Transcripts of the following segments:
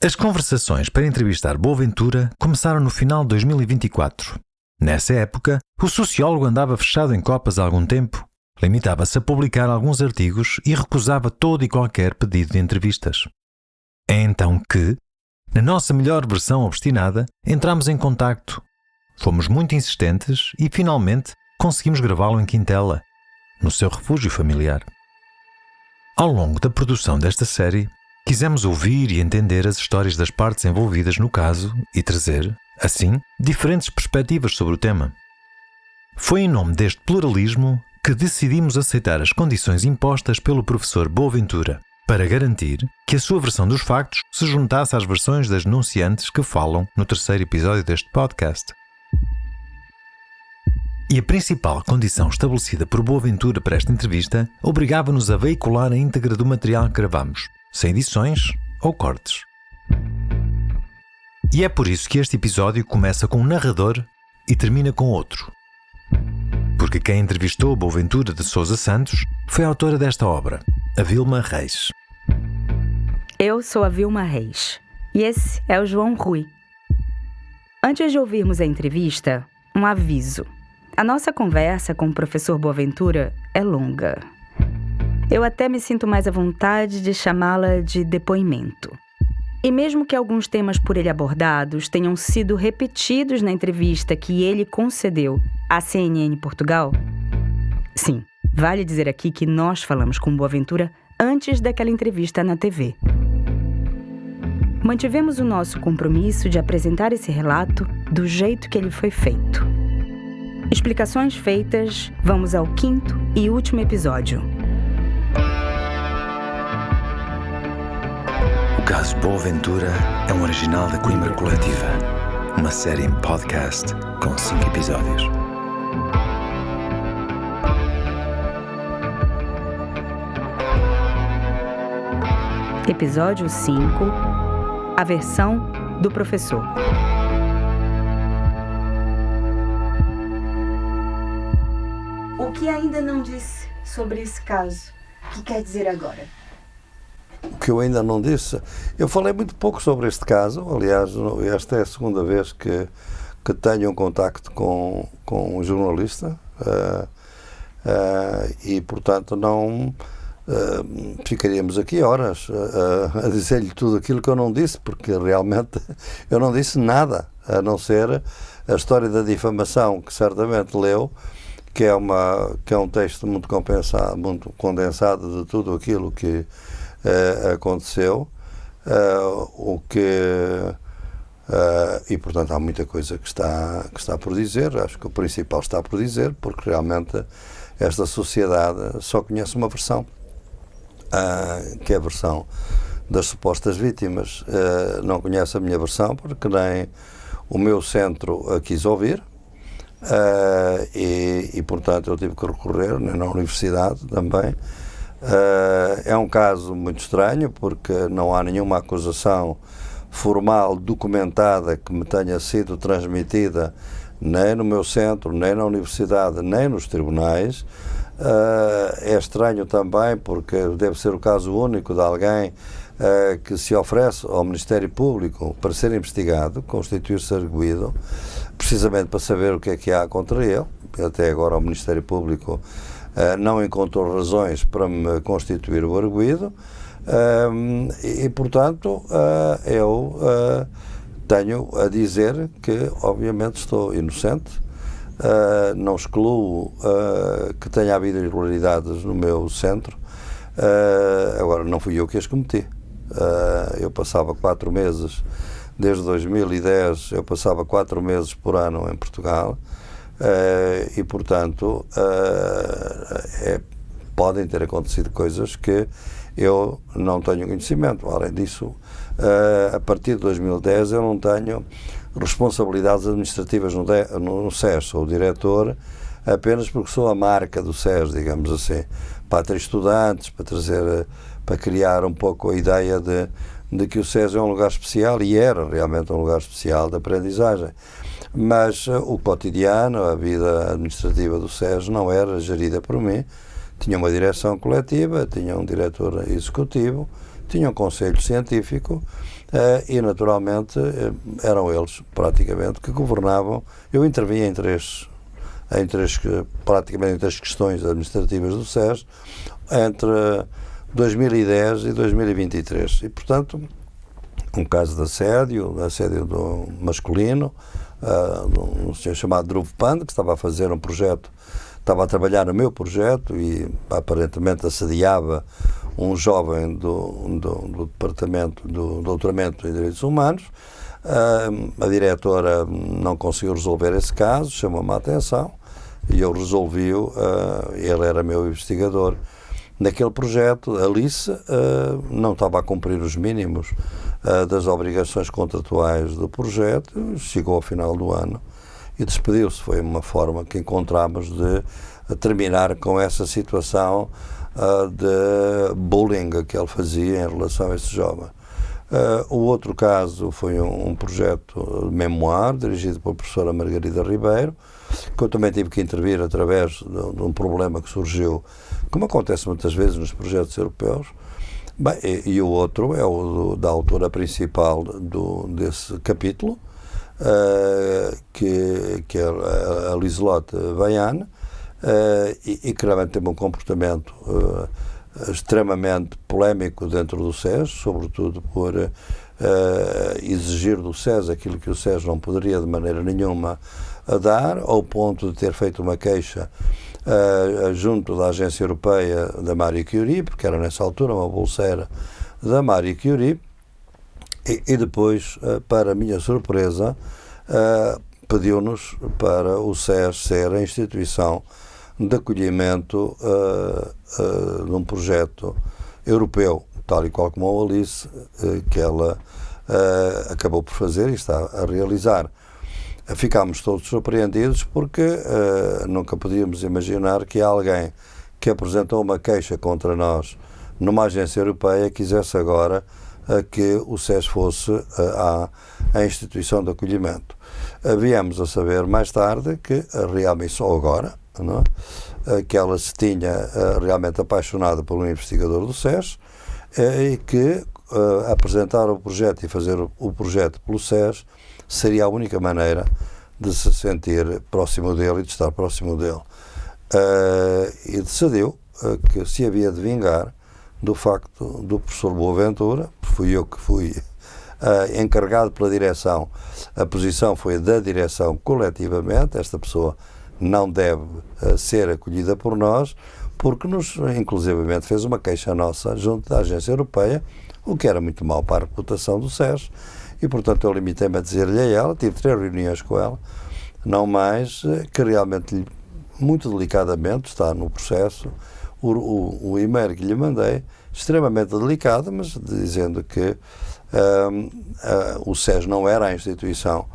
As conversações para entrevistar Boaventura começaram no final de 2024. Nessa época, o sociólogo andava fechado em copas há algum tempo, limitava-se a publicar alguns artigos e recusava todo e qualquer pedido de entrevistas. É então que, na nossa melhor versão obstinada, entramos em contacto. Fomos muito insistentes e, finalmente, conseguimos gravá-lo em Quintela, no seu refúgio familiar. Ao longo da produção desta série, quisemos ouvir e entender as histórias das partes envolvidas no caso e trazer, assim, diferentes perspectivas sobre o tema. Foi em nome deste pluralismo que decidimos aceitar as condições impostas pelo professor Boaventura, para garantir que a sua versão dos factos se juntasse às versões das denunciantes que falam no terceiro episódio deste podcast. E a principal condição estabelecida por Boaventura para esta entrevista obrigava-nos a veicular a íntegra do material que gravamos, sem edições ou cortes. E é por isso que este episódio começa com um narrador e termina com outro. Porque quem entrevistou Boaventura de Sousa Santos foi a autora desta obra, a Vilma Reis. Eu sou a Vilma Reis e esse é o João Rui. Antes de ouvirmos a entrevista, um aviso. A nossa conversa com o professor Boaventura é longa. Eu até me sinto mais à vontade de chamá-la de depoimento. E mesmo que alguns temas por ele abordados tenham sido repetidos na entrevista que ele concedeu à CNN Portugal, sim, vale dizer aqui que nós falamos com Boaventura antes daquela entrevista na TV. Mantivemos o nosso compromisso de apresentar esse relato do jeito que ele foi feito. Explicações feitas, vamos ao 5º e último episódio. O caso Boaventura é um original da Coimbra Coletiva, uma série em podcast com 5 episódios. Episódio 5, a versão do professor. O que ainda não disse sobre esse caso? O que quer dizer agora? O que eu ainda não disse? Eu falei muito pouco sobre este caso. Aliás, esta é a segunda vez que tenho um contacto com um jornalista e, portanto, não ficaríamos aqui horas a dizer-lhe tudo aquilo que eu não disse, porque realmente eu não disse nada, a não ser a história da difamação, que certamente leu, que é um texto muito condensado de tudo aquilo que aconteceu, e portanto há muita coisa que está por dizer. Acho que o principal está por dizer, porque realmente esta sociedade só conhece uma versão, que é a versão das supostas vítimas. Não conhece a minha versão porque nem o meu centro a quis ouvir. E portanto eu tive que recorrer na universidade também. É um caso muito estranho porque não há nenhuma acusação formal documentada que me tenha sido transmitida nem no meu centro, nem na universidade, nem nos tribunais. É estranho também porque deve ser o caso único de alguém que se oferece ao Ministério Público para ser investigado, constituir-se arguido, precisamente para saber o que há contra ele. Até agora o Ministério Público não encontrou razões para me constituir o arguido, e portanto eu tenho a dizer que obviamente estou inocente. Não excluo que tenha havido irregularidades no meu centro. Agora, não fui eu que as cometi. Eu passava 4 meses, desde 2010, eu passava 4 meses por ano em Portugal, e portanto podem ter acontecido coisas que eu não tenho conhecimento. Além disso, a partir de 2010 eu não tenho responsabilidades administrativas no SES. Sou o diretor apenas porque sou a marca do SES, digamos assim, para ter estudantes, para criar um pouco a ideia de que o SES é um lugar especial, e era realmente um lugar especial de aprendizagem. Mas o cotidiano, a vida administrativa do SES não era gerida por mim. Tinha uma direção coletiva, tinha um diretor executivo, tinha um conselho científico, e naturalmente eram eles praticamente que governavam. Eu intervia praticamente em três questões administrativas do SES entre 2010 e 2023 e, portanto, um caso de assédio do masculino, de um senhor chamado Dhruv Pand, que estava a fazer um projeto, estava a trabalhar no meu projeto e aparentemente assediava um jovem do Departamento do Doutoramento em Direitos Humanos. A diretora não conseguiu resolver esse caso, chamou-me a atenção e eu resolvi-o. Ele era meu investigador naquele projeto. Alice não estava a cumprir os mínimos das obrigações contratuais do projeto, chegou ao final do ano e despediu-se. Foi uma forma que encontramos de terminar com essa situação de bullying que ele fazia em relação a esse jovem. O outro caso foi um projeto de memoir dirigido pela professora Margarida Ribeiro, que eu também tive que intervir através de um problema que surgiu, como acontece muitas vezes nos projetos europeus. Bem, e o outro é o da autora principal desse capítulo, que é a Liselotte Vaiane, e que realmente tem um comportamento extremamente polémico dentro do SES, sobretudo por exigir do SES aquilo que o SES não poderia de maneira nenhuma dar, ao ponto de ter feito uma queixa junto da Agência Europeia da Marie Curie, porque era nessa altura uma bolseira da Marie Curie, e depois, para a minha surpresa, pediu-nos para o SES ser a instituição de acolhimento de um projeto europeu, tal e qual como a Alice, que ela acabou por fazer e está a realizar. Ficámos todos surpreendidos porque nunca podíamos imaginar que alguém que apresentou uma queixa contra nós numa agência europeia quisesse agora que o SES fosse a instituição de acolhimento. Viemos a saber mais tarde que realmente só agora, não é? Que ela se tinha realmente apaixonado por um investigador do SES e que apresentar o projeto e fazer o projeto pelo SES seria a única maneira de se sentir próximo dele e de estar próximo dele. E decidiu que se havia de vingar do facto do professor Boaventura, fui eu que fui encarregado pela direção, a posição foi da direção coletivamente, esta pessoa não deve ser acolhida por nós, porque nos, inclusivamente, fez uma queixa nossa junto da Agência Europeia, o que era muito mau para a reputação do SES, e, portanto, eu limitei-me a dizer-lhe a ela, tive 3 reuniões com ela, não mais, que realmente, muito delicadamente, está no processo, o e-mail que lhe mandei, extremamente delicado, mas dizendo que o SES não era a instituição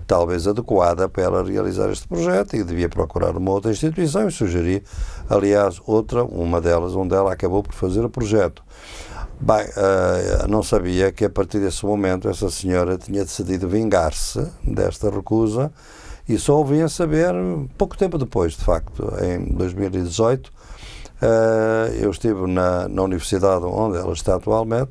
talvez adequada para ela realizar este projeto e devia procurar uma outra instituição, e sugeri, aliás, uma delas, onde ela acabou por fazer o projeto. Bem, não sabia que a partir desse momento essa senhora tinha decidido vingar-se desta recusa, e só o vim a saber pouco tempo depois, de facto, em 2018. Eu estive na universidade onde ela está atualmente,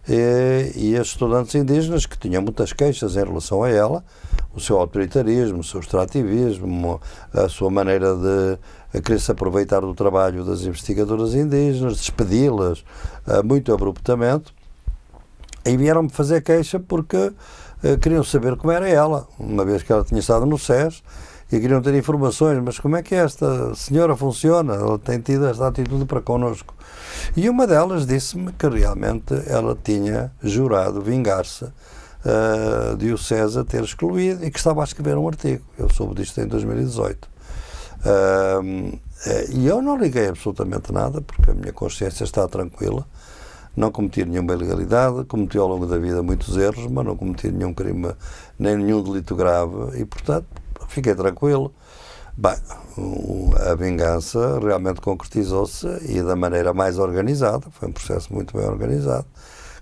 e as estudantes indígenas, que tinham muitas queixas em relação a ela, o seu autoritarismo, o seu extrativismo, a sua maneira de querer se aproveitar do trabalho das investigadoras indígenas, despedi-las muito abruptamente, e vieram-me fazer queixa porque queriam saber como era ela, uma vez que ela tinha estado no SES, e queriam ter informações, mas como é que esta senhora funciona? Ela tem tido esta atitude para connosco. E uma delas disse-me que realmente ela tinha jurado vingar-se de o SES ter excluído e que estava a escrever um artigo. Eu soube disto em 2018. E eu não liguei absolutamente nada, porque a minha consciência está tranquila. Não cometi nenhuma ilegalidade, cometi ao longo da vida muitos erros, mas não cometi nenhum crime, nem nenhum delito grave, e, portanto, fiquei tranquilo. Bem, a vingança realmente concretizou-se, e da maneira mais organizada, foi um processo muito bem organizado,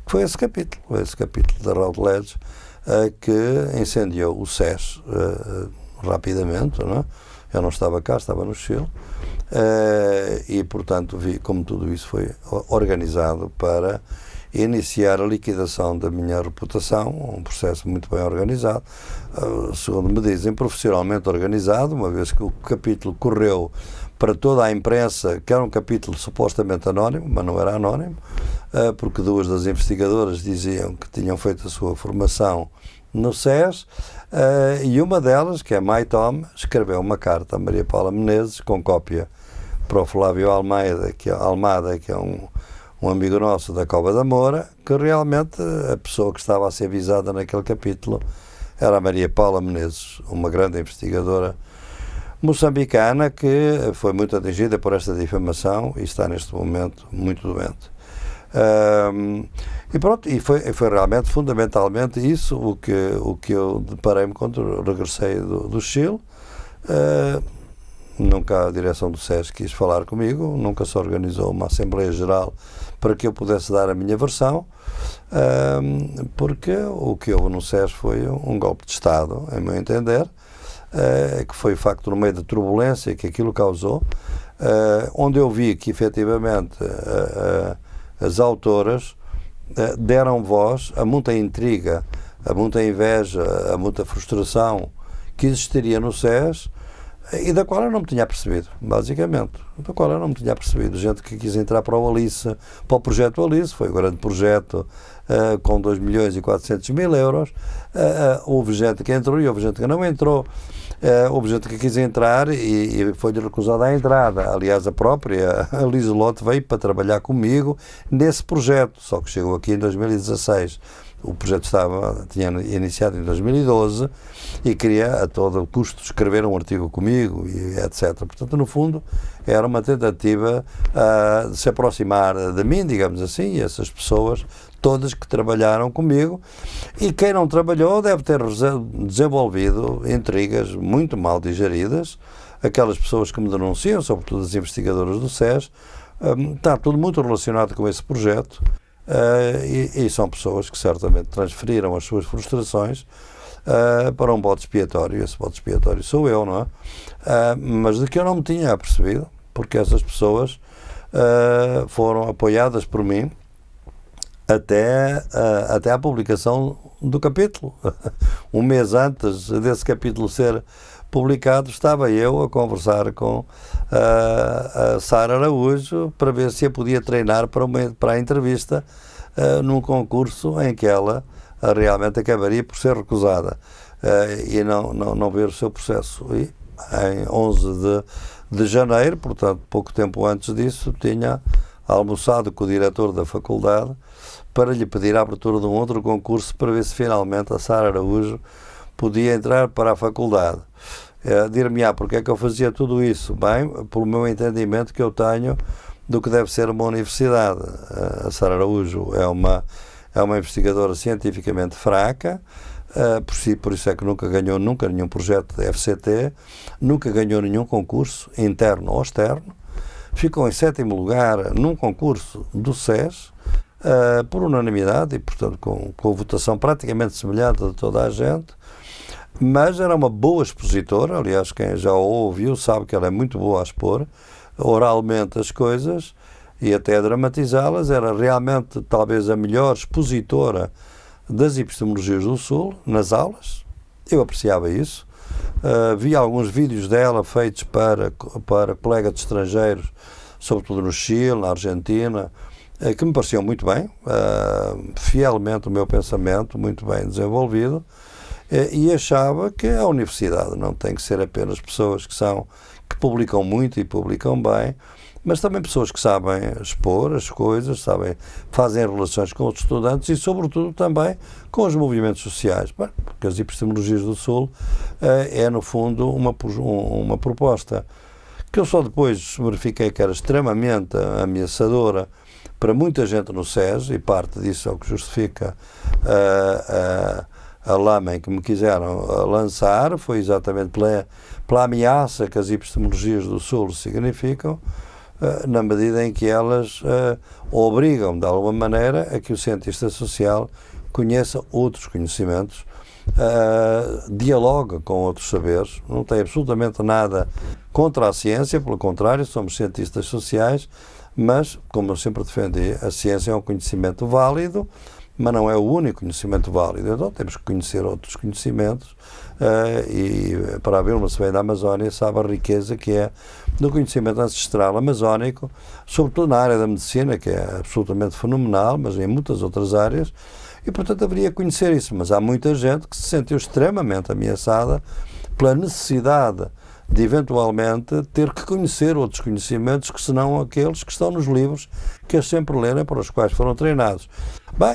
que foi esse capítulo da Routledge, que incendiou o SES rapidamente, não é? Eu não estava cá, estava no Chile, e, portanto, vi como tudo isso foi organizado para iniciar a liquidação da minha reputação, um processo muito bem organizado, segundo me dizem, profissionalmente organizado, uma vez que o capítulo correu para toda a imprensa, que era um capítulo supostamente anónimo, mas não era anónimo, porque duas das investigadoras diziam que tinham feito a sua formação no SES, e uma delas, que é Mai Tom, escreveu uma carta a Maria Paula Menezes, com cópia para o Flávio Almada, que é um amigo nosso da Cova da Moura, que realmente a pessoa que estava a ser avisada naquele capítulo era a Maria Paula Menezes, uma grande investigadora moçambicana que foi muito atingida por esta difamação e está neste momento muito doente. E pronto, e foi realmente fundamentalmente isso o que eu deparei-me quando regressei do Chile. Nunca a direção do SES quis falar comigo, nunca se organizou uma Assembleia Geral para que eu pudesse dar a minha versão, porque o que houve no SES foi um golpe de Estado, em meu entender, que foi o facto, no meio da turbulência que aquilo causou, onde eu vi que efetivamente as autoras deram voz a muita intriga, a muita inveja, a muita frustração que existiria no SES, e da qual eu não me tinha percebido, basicamente. Da qual eu não me tinha percebido. Gente que quis entrar para o Alice, para o projeto Alice, foi um grande projeto com 2.400.000 euros. Houve gente que entrou e houve gente que não entrou. Houve gente que quis entrar e foi-lhe recusada a entrada. Aliás, a própria Liselotte veio para trabalhar comigo nesse projeto, só que chegou aqui em 2016. O projeto tinha iniciado em 2012 e queria a todo custo escrever um artigo comigo, e etc. Portanto, no fundo, era uma tentativa de se aproximar de mim, digamos assim, e essas pessoas todas que trabalharam comigo, e quem não trabalhou deve ter desenvolvido intrigas muito mal digeridas. Aquelas pessoas que me denunciam, sobretudo as investigadoras do SES, está tudo muito relacionado com esse projeto. E são pessoas que certamente transferiram as suas frustrações para um bode expiatório. Esse bode expiatório sou eu, não é? Mas de que eu não me tinha apercebido, porque essas pessoas foram apoiadas por mim até a publicação do capítulo. Um mês antes desse capítulo ser publicado, estava eu a conversar com a Sara Araújo para ver se eu podia treinar para a entrevista num concurso em que ela realmente acabaria por ser recusada e não ver o seu processo. E em 11 de janeiro, portanto pouco tempo antes disso, tinha almoçado com o diretor da faculdade para lhe pedir a abertura de um outro concurso para ver se finalmente a Sara Araújo podia entrar para a faculdade. Dir-me-á porque é que eu fazia tudo isso? Bem, pelo meu entendimento que eu tenho do que deve ser uma universidade. A Sara Araújo é uma investigadora cientificamente fraca, por isso é que nunca ganhou nenhum projeto da FCT, nunca ganhou nenhum concurso, interno ou externo, ficou em 7º lugar num concurso do SES, por unanimidade e, portanto, com votação praticamente semelhante de toda a gente, mas era uma boa expositora. Aliás, quem já a ouviu sabe que ela é muito boa a expor oralmente as coisas e até a dramatizá-las. Era realmente talvez a melhor expositora das epistemologias do Sul nas aulas. Eu apreciava isso. Vi alguns vídeos dela feitos para colegas de estrangeiros, sobretudo no Chile, na Argentina, que me pareciam muito bem, fielmente o meu pensamento, muito bem desenvolvido. E achava que a universidade não tem que ser apenas pessoas que publicam muito e publicam bem, mas também pessoas que sabem expor as coisas, fazem relações com os estudantes e, sobretudo, também com os movimentos sociais. Bem, porque as epistemologias do Sul é, no fundo, uma proposta que eu só depois verifiquei que era extremamente ameaçadora para muita gente no SES, e parte disso é o que justifica a lama em que me quiseram lançar, foi exatamente pela ameaça que as epistemologias do Sul significam, na medida em que elas obrigam, de alguma maneira, a que o cientista social conheça outros conhecimentos, dialoga com outros saberes. Não tem absolutamente nada contra a ciência, pelo contrário, somos cientistas sociais, mas, como eu sempre defendi, a ciência é um conhecimento válido, mas não é o único conhecimento válido. Então temos que conhecer outros conhecimentos e para a Vilma, se vem da Amazónia, sabe a riqueza que é do conhecimento ancestral amazónico, sobretudo na área da medicina, que é absolutamente fenomenal, mas em muitas outras áreas, e portanto haveria que conhecer isso. Mas há muita gente que se sentiu extremamente ameaçada pela necessidade de eventualmente ter que conhecer outros conhecimentos que senão aqueles que estão nos livros que eles sempre leram, para os quais foram treinados. Bem,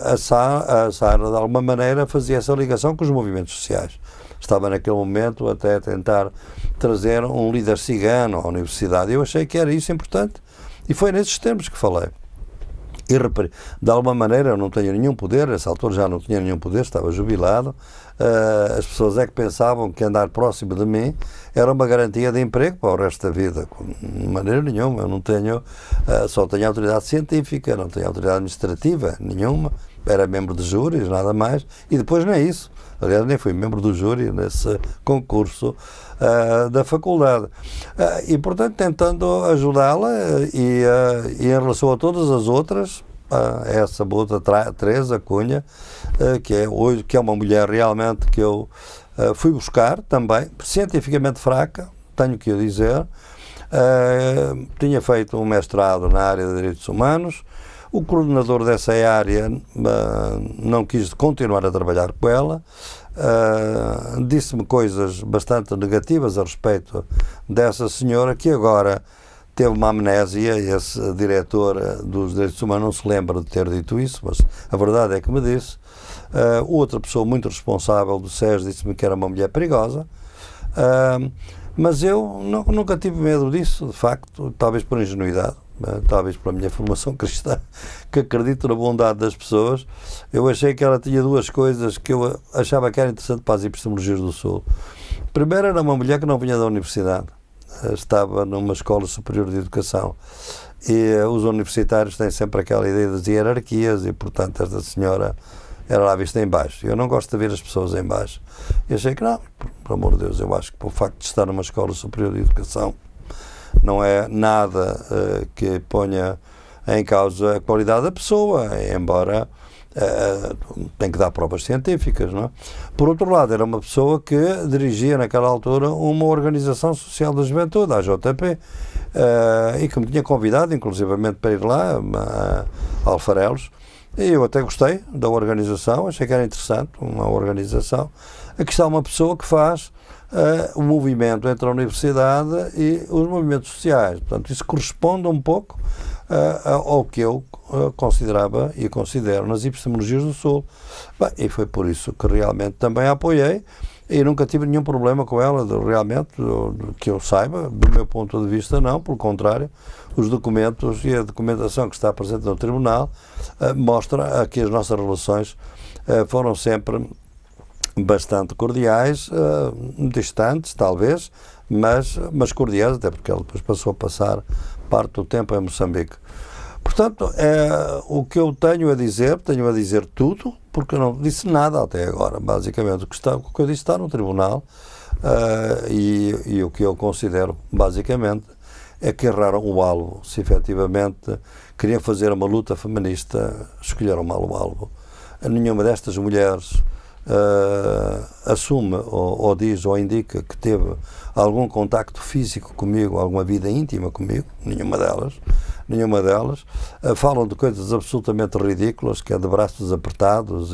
a Sara, de alguma maneira, fazia essa ligação com os movimentos sociais. Estava naquele momento até a tentar trazer um líder cigano à universidade. Eu achei que era isso importante e foi nesses termos que falei. E de alguma maneira eu não tenho nenhum poder, nessa altura já não tinha nenhum poder, estava jubilado. As pessoas é que pensavam que andar próximo de mim era uma garantia de emprego para o resto da vida. De maneira nenhuma, eu não tenho, só tenho autoridade científica, não tenho autoridade administrativa nenhuma, era membro de júris, nada mais, e depois nem isso. Aliás, nem fui membro do júri nesse concurso da faculdade. E, portanto, tentando ajudá-la e em relação a todas as outras, essa outra Teresa Cunha, que é uma mulher realmente que eu fui buscar também, cientificamente fraca, tenho que o dizer, tinha feito um mestrado na área de Direitos Humanos. O coordenador dessa área não quis continuar a trabalhar com ela, disse-me coisas bastante negativas a respeito dessa senhora, que agora teve uma amnésia. Esse diretor dos Direitos Humanos não se lembra de ter dito isso, mas a verdade é que me disse. Outra pessoa muito responsável do SES disse-me que era uma mulher perigosa, mas eu nunca tive medo disso, de facto, talvez por ingenuidade. Talvez pela minha formação cristã, que acredito na bondade das pessoas. Eu achei que ela tinha duas coisas que eu achava que era interessante para as epistemologias do Sul. Primeiro, era uma mulher que não vinha da universidade, estava numa escola superior de educação, e os universitários têm sempre aquela ideia das hierarquias, e portanto esta senhora era lá vista em baixo. Eu não gosto de ver as pessoas em baixo. Eu achei que não, por amor de Deus, eu acho que por facto de estar numa escola superior de educação não é nada que ponha em causa a qualidade da pessoa, embora tem que dar provas científicas, não é? Por outro lado, era uma pessoa que dirigia naquela altura uma organização social da juventude, a AJP, e que me tinha convidado, inclusivamente, para ir lá, a Alfarelos, e eu até gostei da organização, achei que era interessante, uma organização. Aqui está uma pessoa que faz o movimento entre a universidade e os movimentos sociais. Portanto, isso corresponde um pouco ao que eu considerava e considero nas epistemologias do Sul. Bem, e foi por isso que realmente também a apoiei e nunca tive nenhum problema com ela, realmente, que eu saiba, do meu ponto de vista não, pelo contrário, os documentos e a documentação que está presente no Tribunal mostra que as nossas relações foram sempre bastante cordiais, distantes talvez, mas cordiais, até porque ela depois passou a passar parte do tempo em Moçambique. Portanto, o que eu tenho a dizer tudo, porque eu não disse nada até agora, basicamente. O que eu disse está no Tribunal, e o que eu considero, basicamente, é que erraram o alvo. Se efetivamente queriam fazer uma luta feminista, escolheram mal o alvo. Nenhuma destas mulheres assume ou diz ou indica que teve algum contacto físico comigo, alguma vida íntima comigo, nenhuma delas. Falam de coisas absolutamente ridículas, que é de braços apertados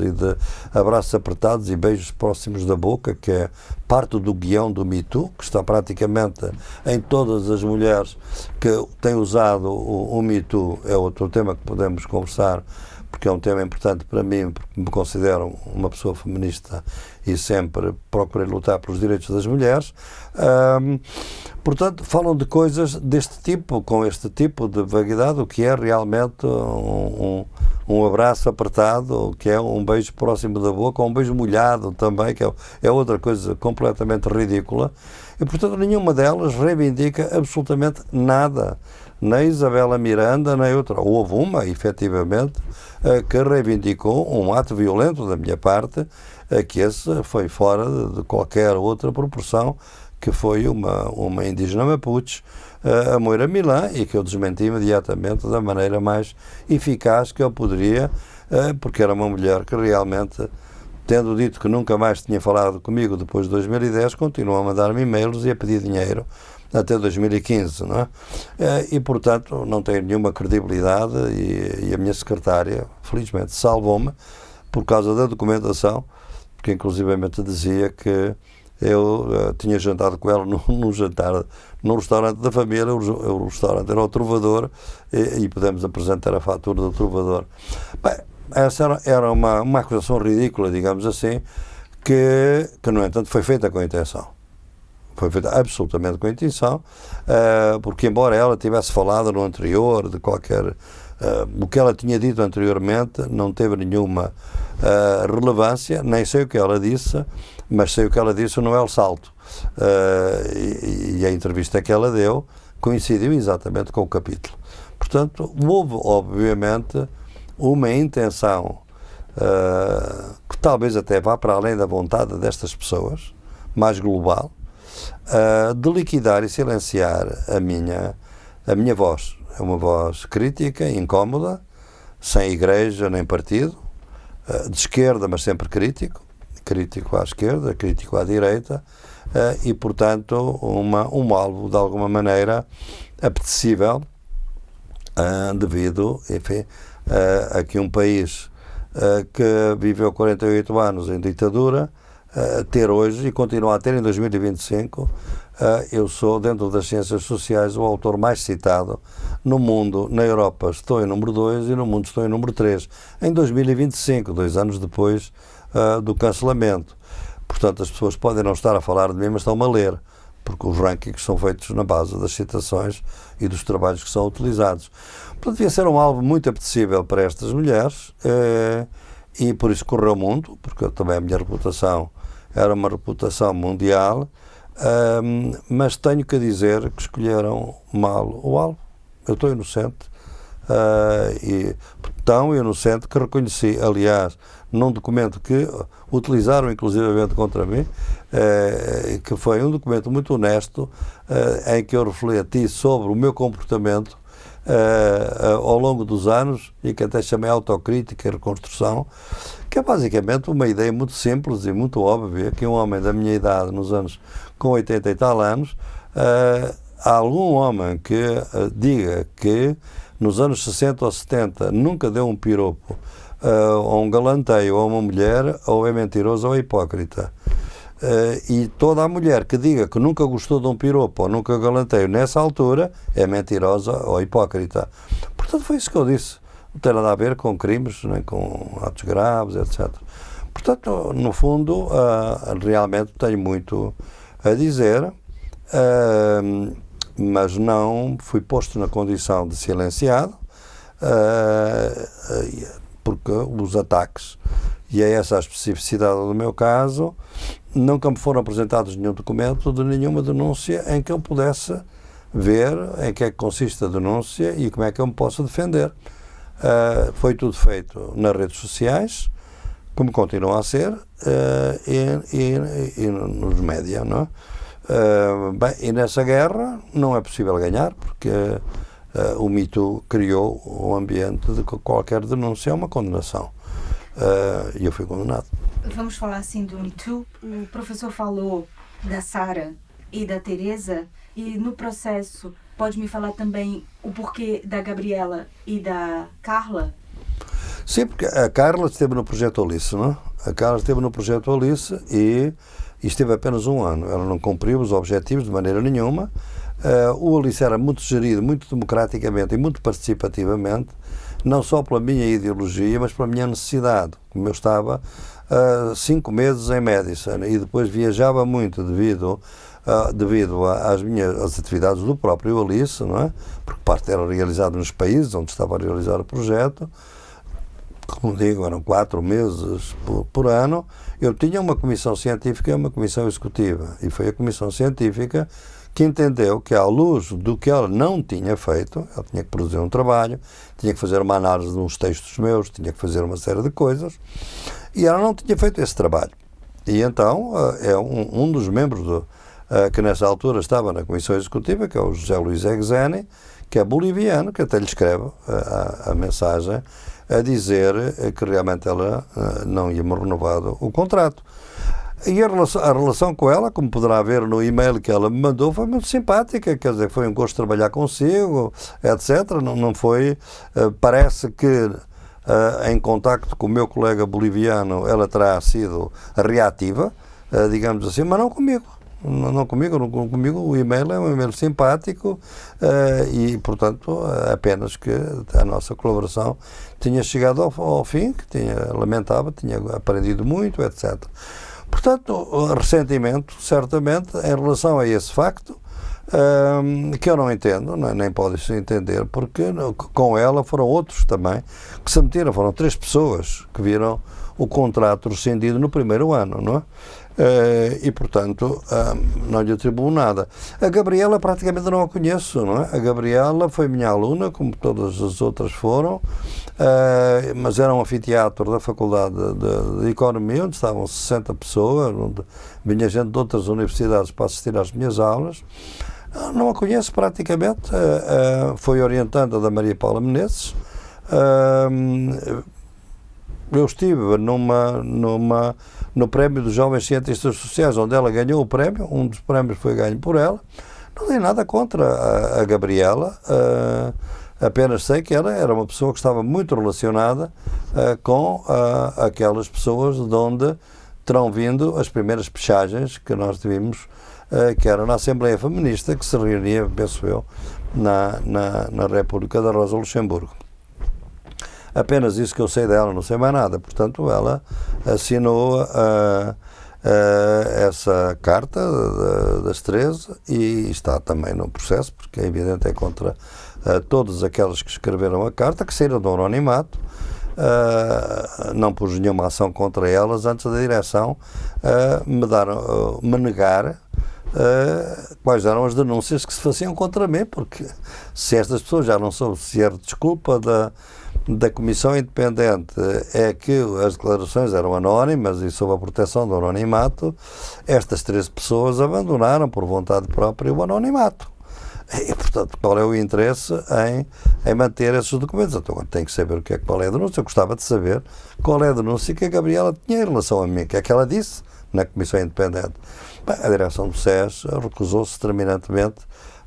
e beijos próximos da boca, que é parte do guião do Me Too, que está praticamente em todas as mulheres que têm usado o Me Too. É outro tema que podemos conversar, porque é um tema importante para mim, porque me considero uma pessoa feminista e sempre procurei lutar pelos direitos das mulheres. Portanto, falam de coisas deste tipo, com este tipo de vaguidade, o que é realmente um abraço apertado, o que é um beijo próximo da boca, ou um beijo molhado também, que é outra coisa completamente ridícula. E, portanto, nenhuma delas reivindica absolutamente nada. Nem Isabela Miranda, nem outra. Houve uma, efetivamente, que reivindicou um ato violento da minha parte, que esse foi fora de qualquer outra proporção que foi uma indígena mapuche, a Moira Milã, e que eu desmenti imediatamente da maneira mais eficaz que eu poderia, porque era uma mulher que realmente, tendo dito que nunca mais tinha falado comigo depois de 2010, continuou a mandar-me e-mails e a pedir dinheiro até 2015, não é? E, portanto, não tenho nenhuma credibilidade e a minha secretária, felizmente, salvou-me por causa da documentação, porque inclusivamente dizia que eu tinha jantado com ela num jantar num restaurante da família. O restaurante era o Trovador, e pudemos apresentar a fatura do Trovador. Bem, essa era uma acusação ridícula, digamos assim, que, no entanto, foi feita com intenção. Foi feita absolutamente com intenção, porque embora ela tivesse falado no anterior de qualquer... o que ela tinha dito anteriormente não teve nenhuma relevância, nem sei o que ela disse, mas sei o que ela disse no El Salto. E a entrevista que ela deu coincidiu exatamente com o capítulo. Portanto, houve, obviamente, uma intenção que talvez até vá para além da vontade destas pessoas, mais global, de liquidar e silenciar a minha voz. É uma voz crítica, incómoda, sem igreja nem partido, de esquerda, mas sempre crítico à esquerda, crítico à direita, e, portanto, um alvo, de alguma maneira, apetecível, devido, enfim, a que um país que viveu 48 anos em ditadura, ter hoje, e continua a ter em 2025, eu sou, dentro das ciências sociais, o autor mais citado no mundo. Na Europa estou em número 2 e no mundo estou em número 3. Em 2025, 2 anos depois do cancelamento. Portanto, as pessoas podem não estar a falar de mim, mas estão-me a ler, porque os rankings são feitos na base das citações e dos trabalhos que são utilizados. Portanto, devia ser um alvo muito apetecível para estas mulheres, e por isso correu o mundo, porque também a minha reputação era uma reputação mundial, mas tenho que dizer que escolheram mal o alvo. Eu estou inocente, e tão inocente que reconheci, aliás, num documento que utilizaram inclusivamente contra mim, que foi um documento muito honesto, em que eu refleti sobre o meu comportamento ao longo dos anos, e que até chamei autocrítica e reconstrução, que é basicamente uma ideia muito simples e muito óbvia, que um homem da minha idade, nos anos com 80 e tal anos, há algum homem que diga que nos anos 60 ou 70 nunca deu um piropo ou um galanteio a uma mulher, ou é mentiroso ou é hipócrita. E toda a mulher que diga que nunca gostou de um piropo ou nunca galanteio nessa altura é mentirosa ou hipócrita. Portanto, foi isso que eu disse. Não tem nada a ver com crimes, nem com atos graves, etc. Portanto, no fundo, realmente tenho muito a dizer, mas não fui posto na condição de silenciado, porque os ataques, e é essa a especificidade do meu caso, nunca me foram apresentados nenhum documento de nenhuma denúncia em que eu pudesse ver em que é que consiste a denúncia e como é que eu me posso defender. Foi tudo feito nas redes sociais, como continua a ser, e nos média, não é? Bem, e nessa guerra não é possível ganhar, porque o Me Too criou um ambiente de que qualquer denúncia é uma condenação. E eu fui condenado. Vamos falar assim do Me Too. O professor falou da Sara e da Teresa, e no processo pode me falar também o porquê da Gabriela e da Carla? Sim, porque a Carla esteve no projeto Alice, não é? A Carla esteve no projeto Alice e esteve apenas um ano. Ela não cumpriu os objetivos de maneira nenhuma. O Alice era muito gerido, muito democraticamente e muito participativamente, não só pela minha ideologia, mas pela minha necessidade. Como eu estava 5 meses em Madison e depois viajava muito devido às minhas atividades do próprio Alice, não é? Porque parte era realizada nos países onde estava a realizar o projeto. Como digo, eram 4 meses por ano. Eu tinha uma comissão científica e uma comissão executiva, e foi a comissão científica que entendeu que, à luz do que ela não tinha feito, ela tinha que produzir um trabalho, tinha que fazer uma análise de uns textos meus, tinha que fazer uma série de coisas, e ela não tinha feito esse trabalho. E então um dos membros que nessa altura estava na Comissão Executiva, que é o José Luís Exeni, que é boliviano, que até lhe escreve a mensagem a dizer que realmente ela não ia-me renovado o contrato. E a relação com ela, como poderá ver no e-mail que ela me mandou, foi muito simpática, quer dizer, foi um gosto trabalhar consigo, etc. Não foi, parece que em contacto com o meu colega boliviano ela terá sido reativa, digamos assim, mas não comigo. Não comigo, o e-mail é um e-mail simpático e, portanto, apenas que a nossa colaboração tinha chegado ao fim, que lamentava, tinha aprendido muito, etc. Portanto, ressentimento, certamente, em relação a esse facto, que eu não entendo, nem pode-se entender, porque com ela foram outros também que se meteram, foram 3 pessoas que viram o contrato rescindido no primeiro ano, não é? E, portanto, não lhe atribuo nada. A Gabriela praticamente não a conheço, não é? A Gabriela foi minha aluna, como todas as outras foram, mas era um anfiteatro da Faculdade de Economia, onde estavam 60 pessoas, onde vinha gente de outras universidades para assistir às minhas aulas. Não a conheço praticamente, foi orientanda da Maria Paula Menezes. Eu estive no prémio dos Jovens Cientistas Sociais, onde ela ganhou o prémio, um dos prémios foi ganho por ela. Não tenho nada contra a Gabriela, apenas sei que ela era uma pessoa que estava muito relacionada com aquelas pessoas de onde terão vindo as primeiras pechagens que nós tivemos, que era na Assembleia Feminista, que se reunia, penso eu, na República da Rosa Luxemburgo. Apenas isso que eu sei dela, não sei mais nada. Portanto, ela assinou essa carta das 13 e está também no processo, porque é evidente, é contra todas aquelas que escreveram a carta, que saíram do anonimato. Não pus nenhuma ação contra elas antes da direção me negar quais eram as denúncias que se faziam contra mim, porque se estas pessoas já não soube se era desculpa da Comissão Independente é que as declarações eram anónimas e sob a proteção do anonimato, estas 13 pessoas abandonaram por vontade própria o anonimato. E, portanto, qual é o interesse em manter esses documentos? Então, tenho que saber qual é a denúncia. Eu gostava de saber qual é a denúncia que a Gabriela tinha em relação a mim, que é que ela disse na Comissão Independente. Bem, a direção do SES recusou-se terminantemente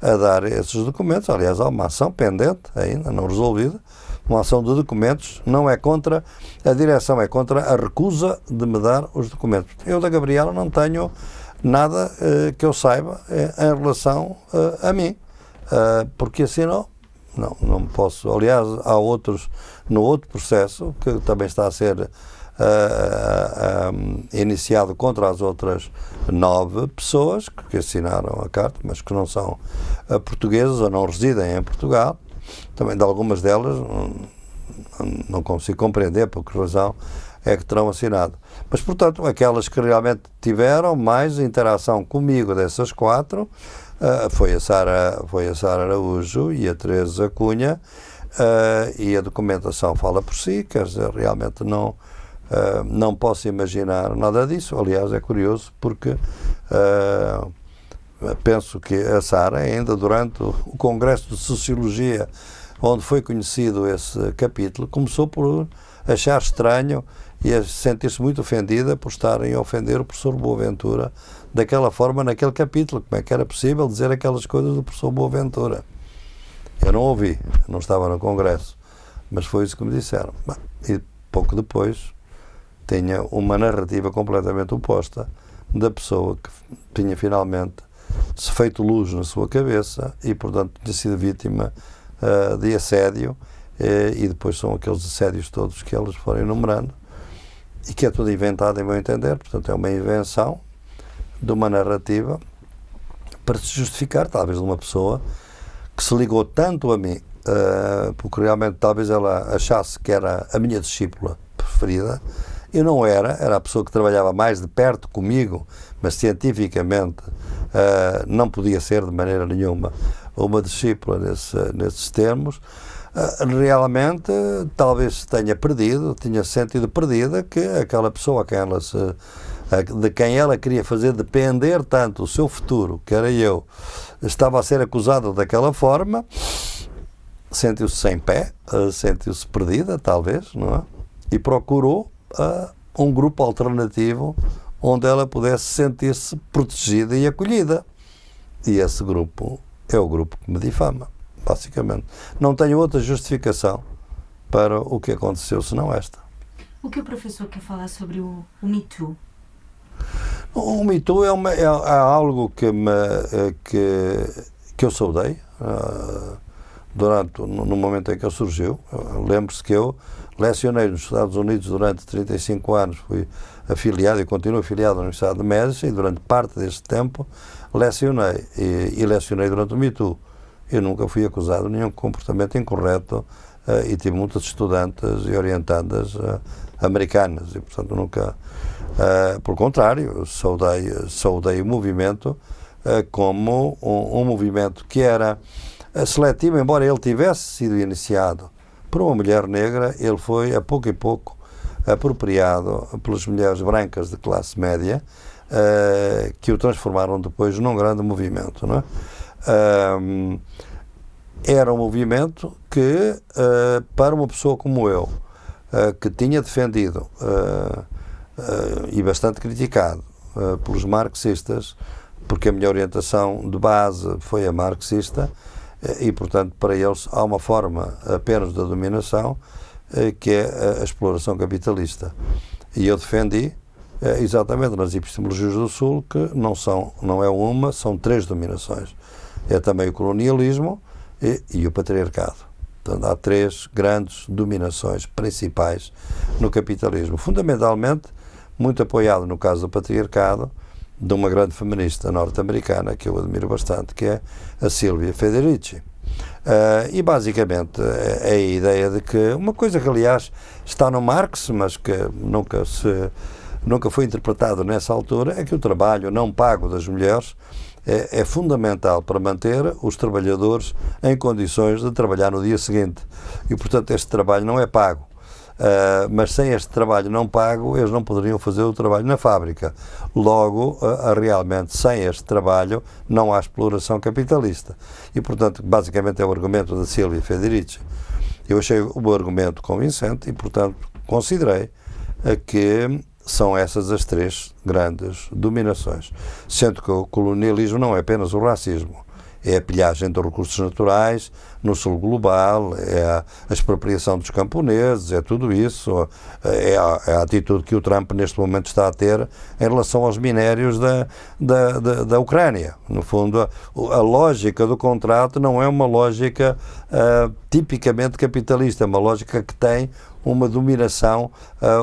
a dar esses documentos. Aliás, há uma ação pendente, ainda não resolvida, uma ação de documentos, não é contra a direção, é contra a recusa de me dar os documentos. Eu da Gabriela não tenho nada que eu saiba em relação a mim, porque assim não posso. Aliás, há outros, no outro processo, que também está a ser iniciado contra as outras 9 pessoas que assinaram a carta, mas que não são portuguesas ou não residem em Portugal. Também de algumas delas não consigo compreender por que razão é que terão assinado. Mas, portanto, aquelas que realmente tiveram mais interação comigo dessas 4 foi a Sara Araújo e a Teresa Cunha, e a documentação fala por si, quer dizer, realmente não posso imaginar nada disso. Aliás, é curioso porque penso que a Sara, ainda durante o Congresso de Sociologia, onde foi conhecido esse capítulo, começou por achar estranho e a sentir-se muito ofendida por estarem a ofender o professor Boaventura daquela forma naquele capítulo. Como é que era possível dizer aquelas coisas do professor Boaventura? Eu não ouvi, não estava no Congresso, mas foi isso que me disseram. E pouco depois tinha uma narrativa completamente oposta da pessoa que tinha finalmente se feito luz na sua cabeça e, portanto, tinha sido vítima de assédio, e depois são aqueles assédios todos que elas foram enumerando, e que é tudo inventado, em meu entender. Portanto, é uma invenção de uma narrativa para se justificar, talvez, de uma pessoa que se ligou tanto a mim, porque realmente talvez ela achasse que era a minha discípula preferida. Eu não era a pessoa que trabalhava mais de perto comigo, mas cientificamente não podia ser de maneira nenhuma uma discípula nesses termos. Realmente, talvez tenha sentido perdida, que aquela pessoa a quem ela se de quem ela queria fazer depender tanto o seu futuro, que era eu, estava a ser acusada daquela forma, sentiu-se sem pé, sentiu-se perdida, talvez, não é? E procurou um grupo alternativo onde ela pudesse sentir-se protegida e acolhida. E esse grupo é o grupo que me difama, basicamente. Não tenho outra justificação para o que aconteceu, senão esta. O que o professor quer falar sobre o Me Too? O Me Too é algo que eu saudei no momento em que ele surgiu. Lembro-se que eu lecionei nos Estados Unidos durante 35 anos, fui afiliado e continuo afiliado à Universidade de Médici, e durante parte deste tempo lecionei, e lecionei durante o Me Too. Eu nunca fui acusado de nenhum comportamento incorreto e tive muitas estudantes e orientandas americanas, e portanto nunca, pelo contrário, saudei o movimento como um movimento que era seletivo. Embora ele tivesse sido iniciado por uma mulher negra, ele foi a pouco e pouco apropriado pelas mulheres brancas de classe média, que o transformaram depois num grande movimento, não é? Era um movimento que, para uma pessoa como eu, que tinha defendido e bastante criticado pelos marxistas, porque a minha orientação de base foi a marxista, e portanto para eles há uma forma apenas da dominação, que é a exploração capitalista. E eu defendi exatamente nas epistemologias do Sul que não é uma, são 3 dominações. É também o colonialismo e o patriarcado. Portanto, há 3 grandes dominações principais no capitalismo. Fundamentalmente, muito apoiado no caso do patriarcado, de uma grande feminista norte-americana, que eu admiro bastante, que é a Silvia Federici. E basicamente é a ideia de que, uma coisa que aliás está no Marx, mas que nunca foi interpretado nessa altura, é que o trabalho não pago das mulheres é fundamental para manter os trabalhadores em condições de trabalhar no dia seguinte. E, portanto, este trabalho não é pago. Mas sem este trabalho não pago, eles não poderiam fazer o trabalho na fábrica. Logo, realmente, sem este trabalho, não há exploração capitalista. E, portanto, basicamente é o argumento da Silvia Federici. Eu achei o argumento convincente e, portanto, considerei que são essas as 3 grandes dominações. Sendo que o colonialismo não é apenas o racismo. É a pilhagem dos recursos naturais no sul global, é a expropriação dos camponeses, é tudo isso, é a atitude que o Trump neste momento está a ter em relação aos minérios da Ucrânia. No fundo, a lógica do contrato não é uma lógica tipicamente capitalista, é uma lógica que tem uma dominação,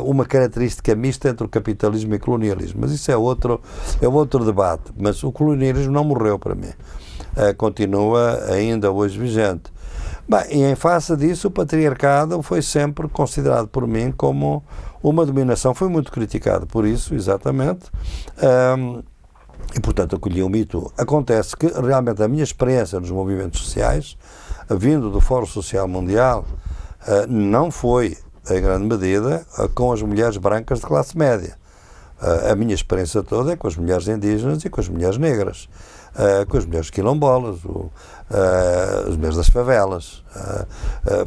uma característica mista entre o capitalismo e o colonialismo. Mas isso é outro debate. Mas o colonialismo não morreu para mim. Continua ainda hoje vigente. Bem, e em face disso, o patriarcado foi sempre considerado por mim como uma dominação. Foi muito criticado por isso, exatamente. E, portanto, acolhi o Me Too. Acontece que, realmente, a minha experiência nos movimentos sociais, vindo do Fórum Social Mundial, não foi, em grande medida, com as mulheres brancas de classe média. A minha experiência toda é com as mulheres indígenas e com as mulheres negras, com as mulheres quilombolas, as mulheres das favelas.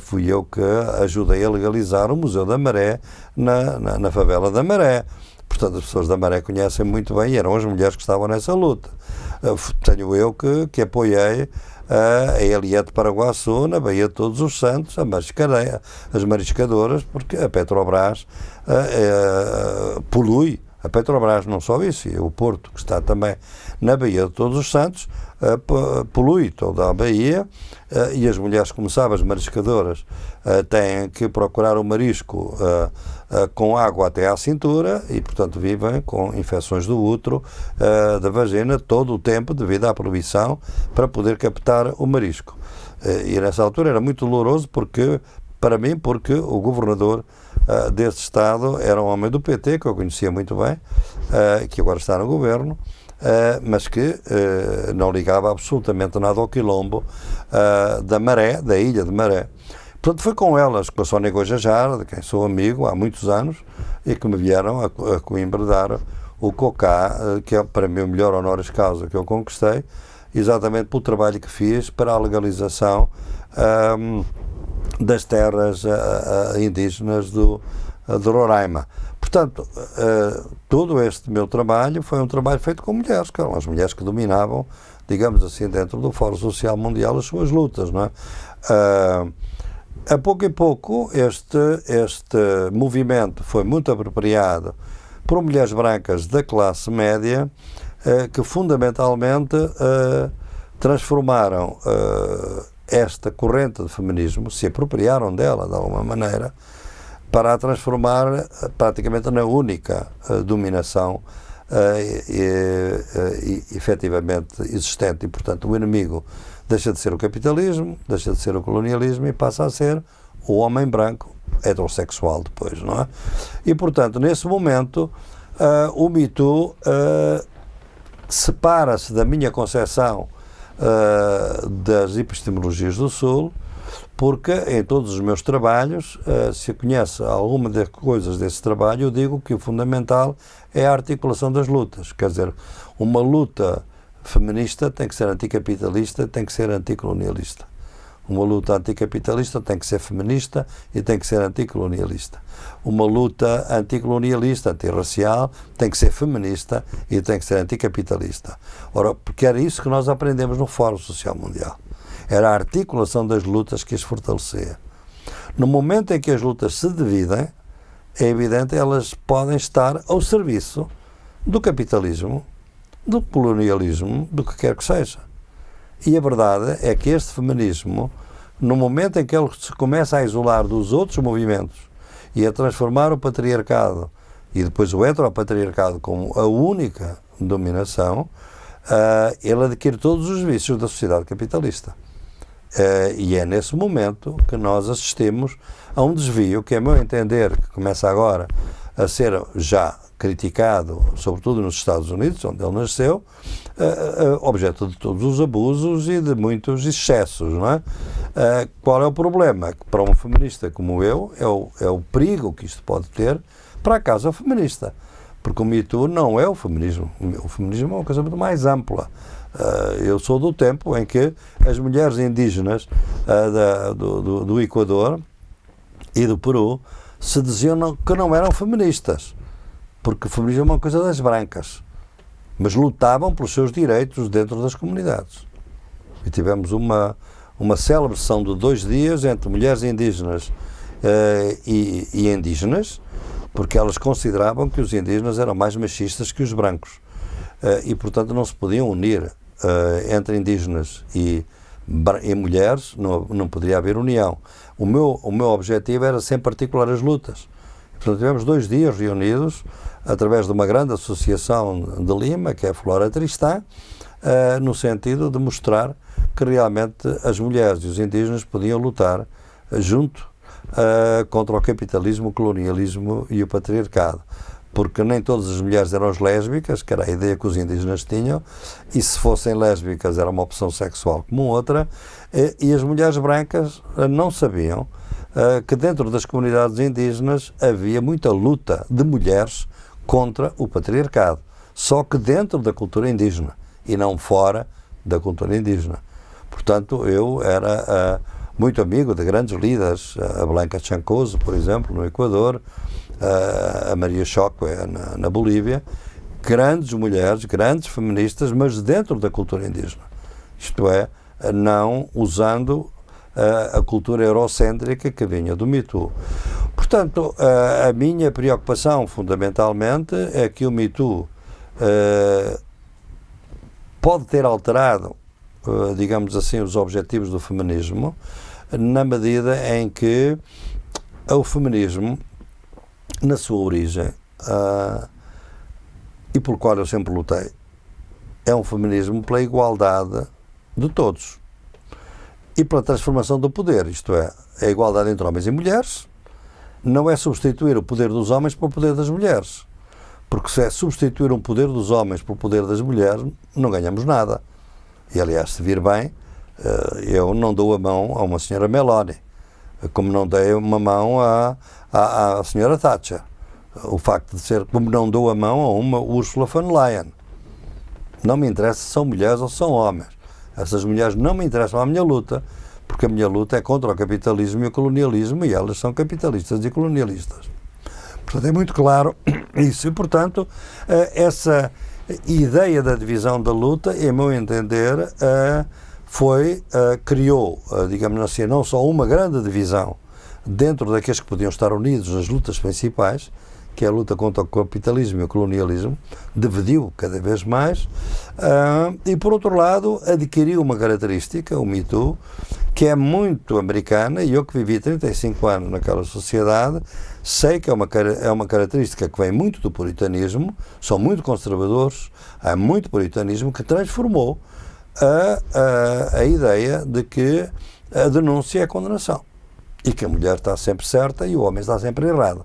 Fui eu que ajudei a legalizar o Museu da Maré na favela da Maré. Portanto, as pessoas da Maré conhecem muito bem, e eram as mulheres que estavam nessa luta. Tenho eu que apoiei a Eliette Paraguaçu na Baía de Todos os Santos, as mariscadoras, porque a Petrobras polui. A Petrobras, não só isso, e o Porto, que está também na Baía de Todos os Santos, polui toda a Baía, e as mulheres, como sabem, as mariscadoras, têm que procurar o marisco com água até à cintura e, portanto, vivem com infecções do útero, da vagina, todo o tempo, devido à proibição, para poder captar o marisco. E nessa altura era muito doloroso para mim, porque o governador desse Estado era um homem do PT, que eu conhecia muito bem, que agora está no governo, mas que não ligava absolutamente nada ao quilombo da Maré, da ilha de Maré. Portanto, foi com elas, com a Sónia Guajajara, de quem sou amigo há muitos anos, e que me vieram a Coimbra dar o COCA, que é para mim o melhor honoris causa que eu conquistei, exatamente pelo trabalho que fiz para a legalização das terras indígenas de Roraima. Portanto, todo este meu trabalho foi um trabalho feito com mulheres, que eram as mulheres que dominavam, digamos assim, dentro do Fórum Social Mundial as suas lutas, não é? A pouco e pouco, este movimento foi muito apropriado por mulheres brancas da classe média, que fundamentalmente transformaram esta corrente de feminismo, se apropriaram dela de alguma maneira, para a transformar praticamente na única dominação efetivamente existente. E, portanto, o inimigo deixa de ser o capitalismo, deixa de ser o colonialismo e passa a ser o homem branco heterossexual depois, não é? E, portanto, nesse momento, o Me Too separa-se da minha concepção das epistemologias do Sul, porque em todos os meus trabalhos, se eu conheço alguma das coisas desse trabalho, eu digo que o fundamental é a articulação das lutas. Quer dizer, uma luta feminista tem que ser anticapitalista, tem que ser anticolonialista. Uma luta anticapitalista tem que ser feminista e tem que ser anticolonialista. Uma luta anticolonialista, antirracial, tem que ser feminista e tem que ser anticapitalista. Ora, porque era isso que nós aprendemos no Fórum Social Mundial. Era a articulação das lutas que as fortalecia. No momento em que as lutas se dividem, é evidente, elas podem estar ao serviço do capitalismo, do colonialismo, do que quer que seja. E a verdade é que este feminismo, no momento em que ele se começa a isolar dos outros movimentos e a transformar o patriarcado e depois o heteropatriarcado como a única dominação, ele adquire todos os vícios da sociedade capitalista. E é nesse momento que nós assistimos a um desvio que, a meu entender, que começa agora a ser já criticado, sobretudo nos Estados Unidos, onde ele nasceu, objeto de todos os abusos e de muitos excessos, não é? Qual é o problema? Que para um feminista como eu, é o perigo que isto pode ter para a causa feminista. Porque o Me Too não é o feminismo. O feminismo é uma coisa muito mais ampla. Eu sou do tempo em que as mulheres indígenas do Equador e do Peru se diziam que não eram feministas, porque o feminismo é uma coisa das brancas, mas lutavam pelos seus direitos dentro das comunidades. E tivemos uma célebre sessão de 2 dias entre mulheres indígenas e indígenas, porque elas consideravam que os indígenas eram mais machistas que os brancos. E, portanto, não se podiam unir entre indígenas e mulheres, não poderia haver união. O meu objetivo era sempre articular as lutas. Portanto, tivemos 2 dias reunidos através de uma grande associação de Lima, que é a Flora Tristã, no sentido de mostrar que realmente as mulheres e os indígenas podiam lutar junto contra o capitalismo, o colonialismo e o patriarcado. Porque nem todas as mulheres eram lésbicas, que era a ideia que os indígenas tinham, e se fossem lésbicas era uma opção sexual como outra, e as mulheres brancas não sabiam que dentro das comunidades indígenas havia muita luta de mulheres contra o patriarcado, só que dentro da cultura indígena e não fora da cultura indígena. Portanto, eu era muito amigo de grandes líderes, a Blanca Chancoso, por exemplo, no Equador, a Maria Choque na Bolívia, grandes mulheres, grandes feministas, mas dentro da cultura indígena. Isto é, não usando a cultura eurocêntrica que vinha do Me Too. Portanto, a minha preocupação, fundamentalmente, é que o Me Too pode ter alterado, digamos assim, os objetivos do feminismo, na medida em que o feminismo, na sua origem, e pelo qual eu sempre lutei, é um feminismo pela igualdade de todos e pela transformação do poder, isto é, a igualdade entre homens e mulheres. Não é substituir o poder dos homens pelo poder das mulheres, porque se é substituir o poder dos homens pelo poder das mulheres, não ganhamos nada. E, aliás, se vir bem, eu não dou a mão a uma senhora Meloni, como não dei uma mão à senhora Thatcher. o facto de ser, como não dou a mão a uma Ursula von der Leyen. Não me interessa se são mulheres ou são homens. Essas mulheres não me interessam à minha luta, porque a minha luta é contra o capitalismo e o colonialismo, e elas são capitalistas e colonialistas. Portanto, é muito claro isso. E, portanto, essa ideia da divisão da luta, em meu entender, criou, digamos assim, não só uma grande divisão dentro daqueles que podiam estar unidos nas lutas principais, que é a luta contra o capitalismo e o colonialismo, dividiu cada vez mais, e por outro lado adquiriu uma característica, o Me Too, que é muito americana, e eu que vivi 35 anos naquela sociedade, sei que é uma característica que vem muito do puritanismo, são muito conservadores, há muito puritanismo que transformou a ideia de que a denúncia é a condenação, e que a mulher está sempre certa e o homem está sempre errado.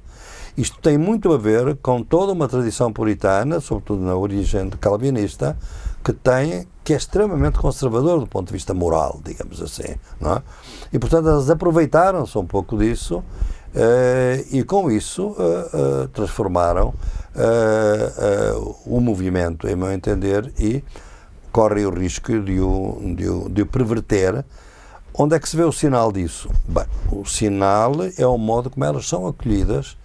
Isto tem muito a ver com toda uma tradição puritana, sobretudo na origem calvinista, que é extremamente conservador do ponto de vista moral, digamos assim, não é? E, portanto, elas aproveitaram-se um pouco disso e, com isso, transformaram o movimento, em meu entender, e correm o risco de o perverter. Onde é que se vê o sinal disso? Bem, o sinal é o modo como elas são acolhidas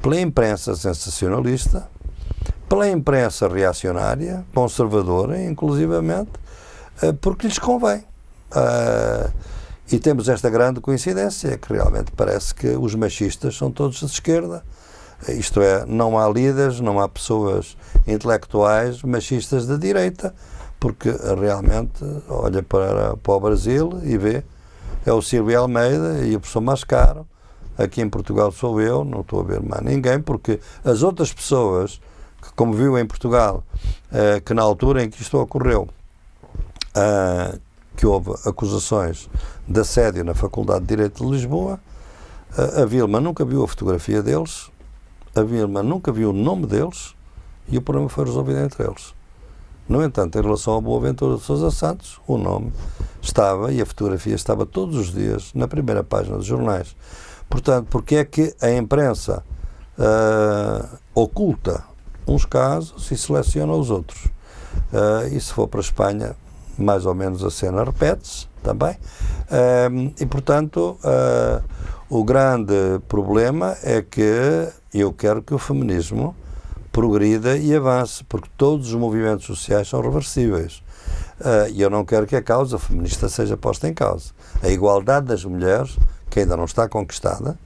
pela imprensa sensacionalista, pela imprensa reacionária, conservadora, inclusivamente, porque lhes convém. E temos esta grande coincidência, que realmente parece que os machistas são todos de esquerda. Isto é, não há líderes, não há pessoas intelectuais machistas da direita, porque realmente olha para o Brasil e vê, é o Silvio Almeida e o professor Mascaro. Aqui em Portugal sou eu, não estou a ver mais ninguém, porque as outras pessoas que, como viu em Portugal, que na altura em que isto ocorreu, que houve acusações de assédio na Faculdade de Direito de Lisboa, a Vilma nunca viu a fotografia deles, a Vilma nunca viu o nome deles, e o problema foi resolvido entre eles. No entanto, em relação ao Boaventura de Sousa Santos, o nome estava, e a fotografia estava todos os dias na primeira página dos jornais. Portanto, porque é que a imprensa oculta uns casos e seleciona os outros? E se for para a Espanha, mais ou menos a cena repete-se também. E, portanto, o grande problema é que eu quero que o feminismo progrida e avance, porque todos os movimentos sociais são reversíveis. E eu não quero que a causa feminista seja posta em causa. A igualdade das mulheres, que ainda não está conquistada,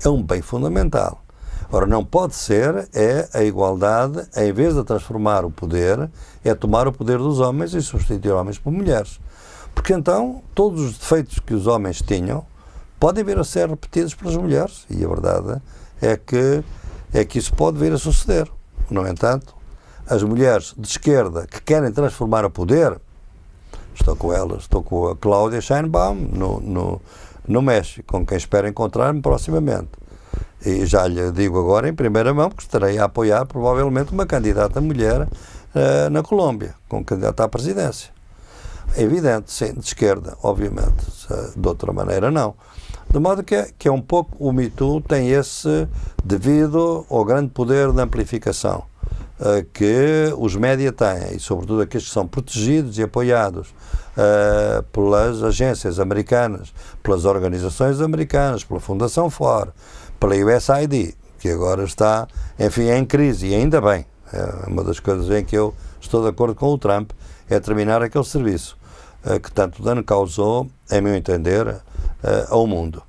é um bem fundamental. Ora, não pode ser, a igualdade, em vez de transformar o poder, é tomar o poder dos homens e substituir homens por mulheres. Porque então, todos os defeitos que os homens tinham podem vir a ser repetidos pelas mulheres, e a verdade é que isso pode vir a suceder. No entanto, as mulheres de esquerda que querem transformar o poder, estou com elas, estou com a Cláudia Sheinbaum no México, com quem espero encontrar-me proximamente. E já lhe digo agora em primeira mão, porque estarei a apoiar provavelmente uma candidata mulher na Colômbia, como candidata à presidência. É evidente, sim, de esquerda, obviamente, de outra maneira não. De modo que é um pouco, o Me Too tem esse, devido ao grande poder de amplificação que os média têm, e sobretudo aqueles que são protegidos e apoiados pelas agências americanas, pelas organizações americanas, pela Fundação Ford, pela USAID, que agora está, enfim, em crise, e ainda bem. É uma das coisas em que eu estou de acordo com o Trump, é terminar aquele serviço que tanto dano causou, em meu entender, ao mundo.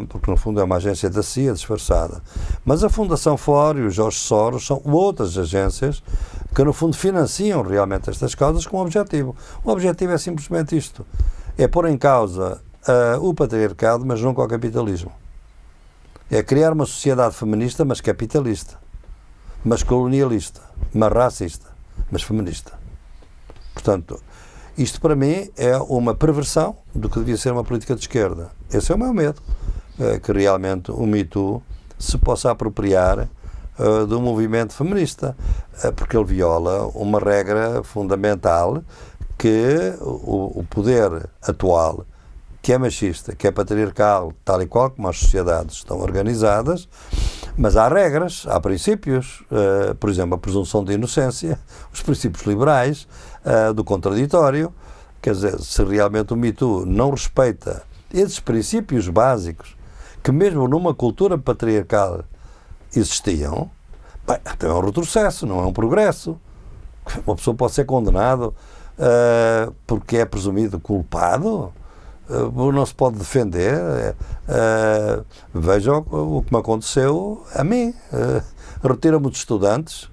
Porque no fundo é uma agência da CIA disfarçada. Mas a Fundação Ford e o Jorge Soros são outras agências que no fundo financiam realmente estas causas com um objetivo. O objetivo é simplesmente isto, é pôr em causa o patriarcado, mas nunca o capitalismo. É criar uma sociedade feminista, mas capitalista, mas colonialista, mas racista, mas feminista. Portanto, isto para mim é uma perversão do que devia ser uma política de esquerda. Esse é o meu medo, que realmente o Me Too se possa apropriar do movimento feminista, porque ele viola uma regra fundamental, que o poder atual, que é machista, que é patriarcal, tal e qual como as sociedades estão organizadas, Mas há regras, há princípios, por exemplo, a presunção de inocência, os princípios liberais, do contraditório. Quer dizer, se realmente o Me Too não respeita esses princípios básicos, que mesmo numa cultura patriarcal existiam, bem, então é um retrocesso, não é um progresso. Uma pessoa pode ser condenado porque é presumido culpado, não se pode defender. Vejam o que me aconteceu a mim. Retiram-me os estudantes,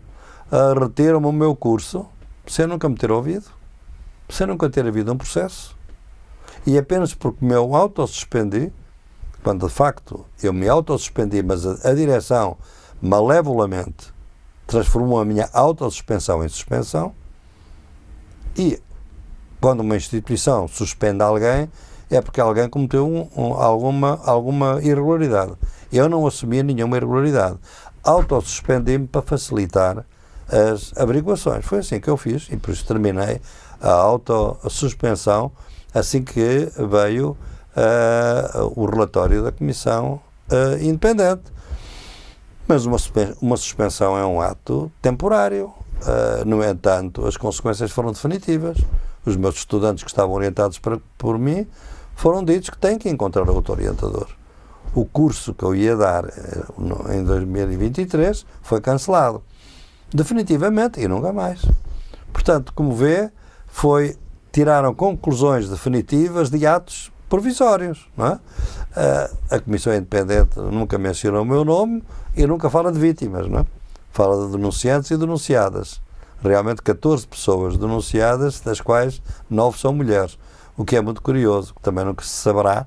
retiram-me o meu curso, sem nunca me ter ouvido, sem nunca ter havido um processo. E apenas porque me autossuspendi, quando de facto eu me autossuspendi, mas a direção malevolamente transformou a minha autossuspensão em suspensão. E quando uma instituição suspende alguém, é porque alguém cometeu alguma irregularidade. Eu não assumi nenhuma irregularidade. Autossuspendi-me para facilitar as averiguações. Foi assim que eu fiz e por isso terminei a autossuspensão assim que veio o relatório da Comissão Independente. Mas uma suspensão é um ato temporário. No entanto, as consequências foram definitivas. Os meus estudantes que estavam orientados por mim foram ditos que têm que encontrar outro orientador. O curso que eu ia dar em 2023 foi cancelado. Definitivamente, e nunca mais. Portanto, como vê, tiraram conclusões definitivas de atos provisórios. Não é? A Comissão Independente nunca mencionou o meu nome e nunca fala de vítimas. Não é? Fala de denunciantes e denunciadas. Realmente 14 pessoas denunciadas, das quais 9 são mulheres. O que é muito curioso, que também nunca se saberá,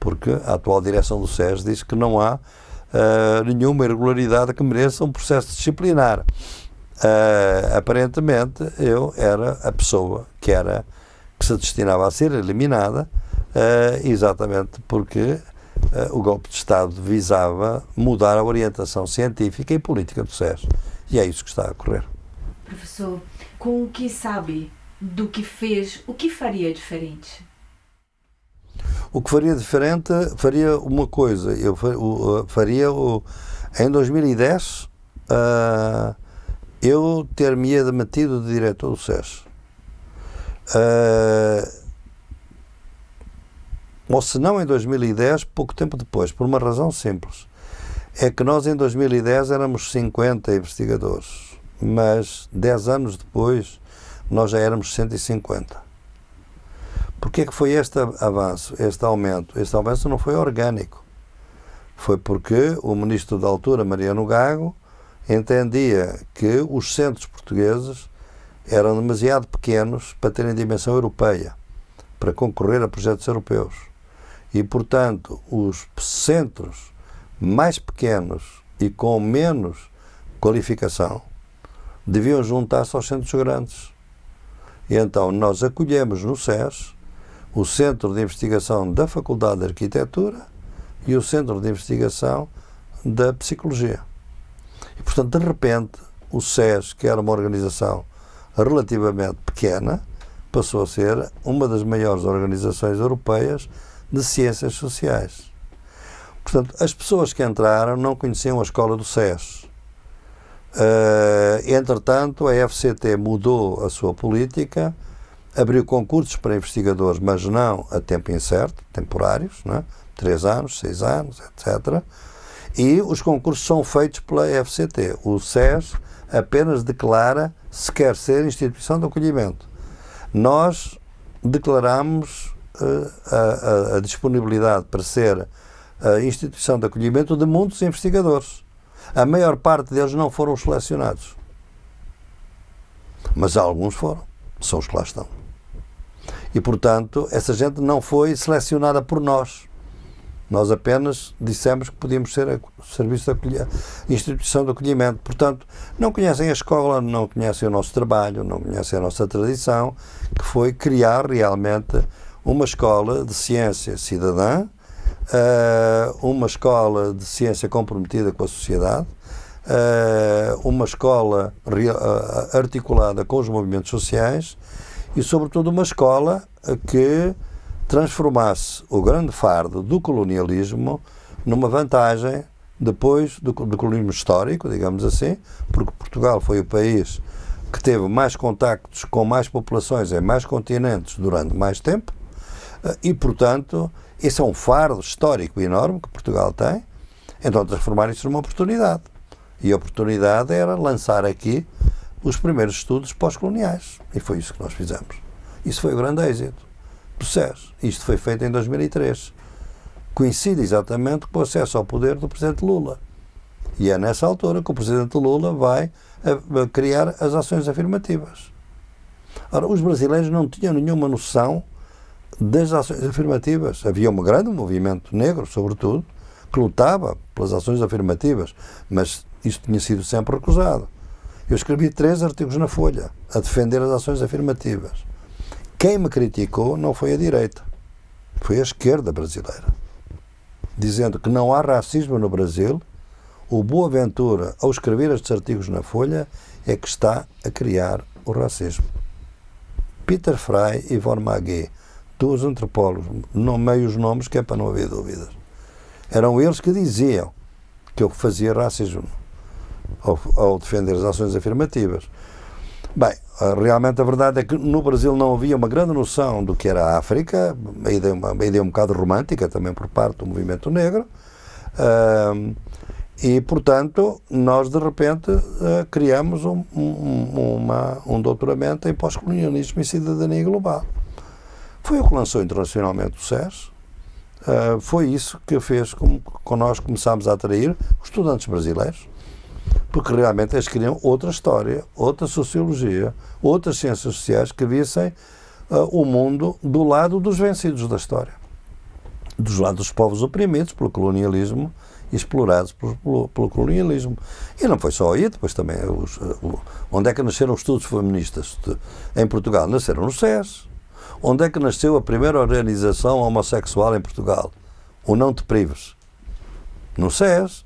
porque a atual direção do SES diz que não há nenhuma irregularidade que mereça um processo disciplinar. Aparentemente, eu era a pessoa que se destinava a ser eliminada, exatamente porque o golpe de Estado visava mudar a orientação científica e política do SES. E é isso que está a ocorrer. Professor, com o que sabe do que fez, o que faria diferente? O que faria diferente, faria uma coisa. Eu faria em 2010, eu ter-me demitido de diretor do SES. Ou se não em 2010, pouco tempo depois, por uma razão simples. É que nós em 2010 éramos 50 investigadores, mas 10 anos depois nós já éramos 150. Porquê é que foi este avanço, este aumento? Este aumento não foi orgânico. Foi porque o ministro da altura, Mariano Gago, entendia que os centros portugueses eram demasiado pequenos para terem dimensão europeia, para concorrer a projetos europeus. E, portanto, os centros mais pequenos e com menos qualificação deviam juntar-se aos centros grandes. E então nós acolhemos no SES o Centro de Investigação da Faculdade de Arquitetura e o Centro de Investigação da Psicologia. E, portanto, de repente, o SES, que era uma organização relativamente pequena, passou a ser uma das maiores organizações europeias de ciências sociais. Portanto, as pessoas que entraram não conheciam a escola do SES. Entretanto, a FCT mudou a sua política, abriu concursos para investigadores, mas não a tempo incerto, temporários, não é? 3 anos, 6 anos, etc. E os concursos são feitos pela FCT. O SES apenas declara se quer ser instituição de acolhimento. Nós declaramos a disponibilidade para ser a instituição de acolhimento de muitos investigadores. A maior parte deles não foram selecionados. Mas alguns foram. São os que lá estão. E, portanto, essa gente não foi selecionada por nós. Nós apenas dissemos que podíamos ser serviço de instituição de acolhimento. Portanto, não conhecem a escola, não conhecem o nosso trabalho, não conhecem a nossa tradição, que foi criar realmente uma escola de ciência cidadã, uma escola de ciência comprometida com a sociedade, uma escola articulada com os movimentos sociais e, sobretudo, uma escola que transformasse o grande fardo do colonialismo numa vantagem depois do colonismo histórico, digamos assim, porque Portugal foi o país que teve mais contactos com mais populações em mais continentes durante mais tempo e, portanto, esse é um fardo histórico enorme que Portugal tem. Então, transformar isso numa oportunidade. E a oportunidade era lançar aqui os primeiros estudos pós-coloniais. E foi isso que nós fizemos. Isso foi o grande êxito do SES. Isto foi feito em 2003. Coincide exatamente com o acesso ao poder do Presidente Lula. E é nessa altura que o Presidente Lula vai criar as ações afirmativas. Ora, os brasileiros não tinham nenhuma noção das ações afirmativas. Havia um grande movimento negro, sobretudo, que lutava pelas ações afirmativas, mas isso tinha sido sempre recusado. Eu escrevi 3 artigos na Folha a defender as ações afirmativas. Quem me criticou não foi a direita, foi a esquerda brasileira, dizendo que não há racismo no Brasil. O Boaventura, ao escrever estes artigos na Folha, é que está a criar o racismo. Peter Frey e Von Maguet, 2 antropólogos, nomeio os nomes que é para não haver dúvidas. Eram eles que diziam que eu fazia racismo ao defender as ações afirmativas. Bem, realmente a verdade é que no Brasil não havia uma grande noção do que era a África, uma ideia um bocado romântica também por parte do movimento negro, e, portanto, nós de repente criamos um doutoramento em pós-colonialismo e cidadania global. Foi o que lançou internacionalmente o SES. Foi isso que fez com que nós começámos a atrair os estudantes brasileiros, porque realmente eles queriam outra história, outra sociologia, outras ciências sociais que vissem o mundo do lado dos vencidos da história, dos lados dos povos oprimidos pelo colonialismo e explorados pelo colonialismo. E não foi só aí, depois também onde é que nasceram os estudos feministas em Portugal? Nasceram no SES. Onde é que nasceu a primeira organização homossexual em Portugal? O Não Te Prives. No SES.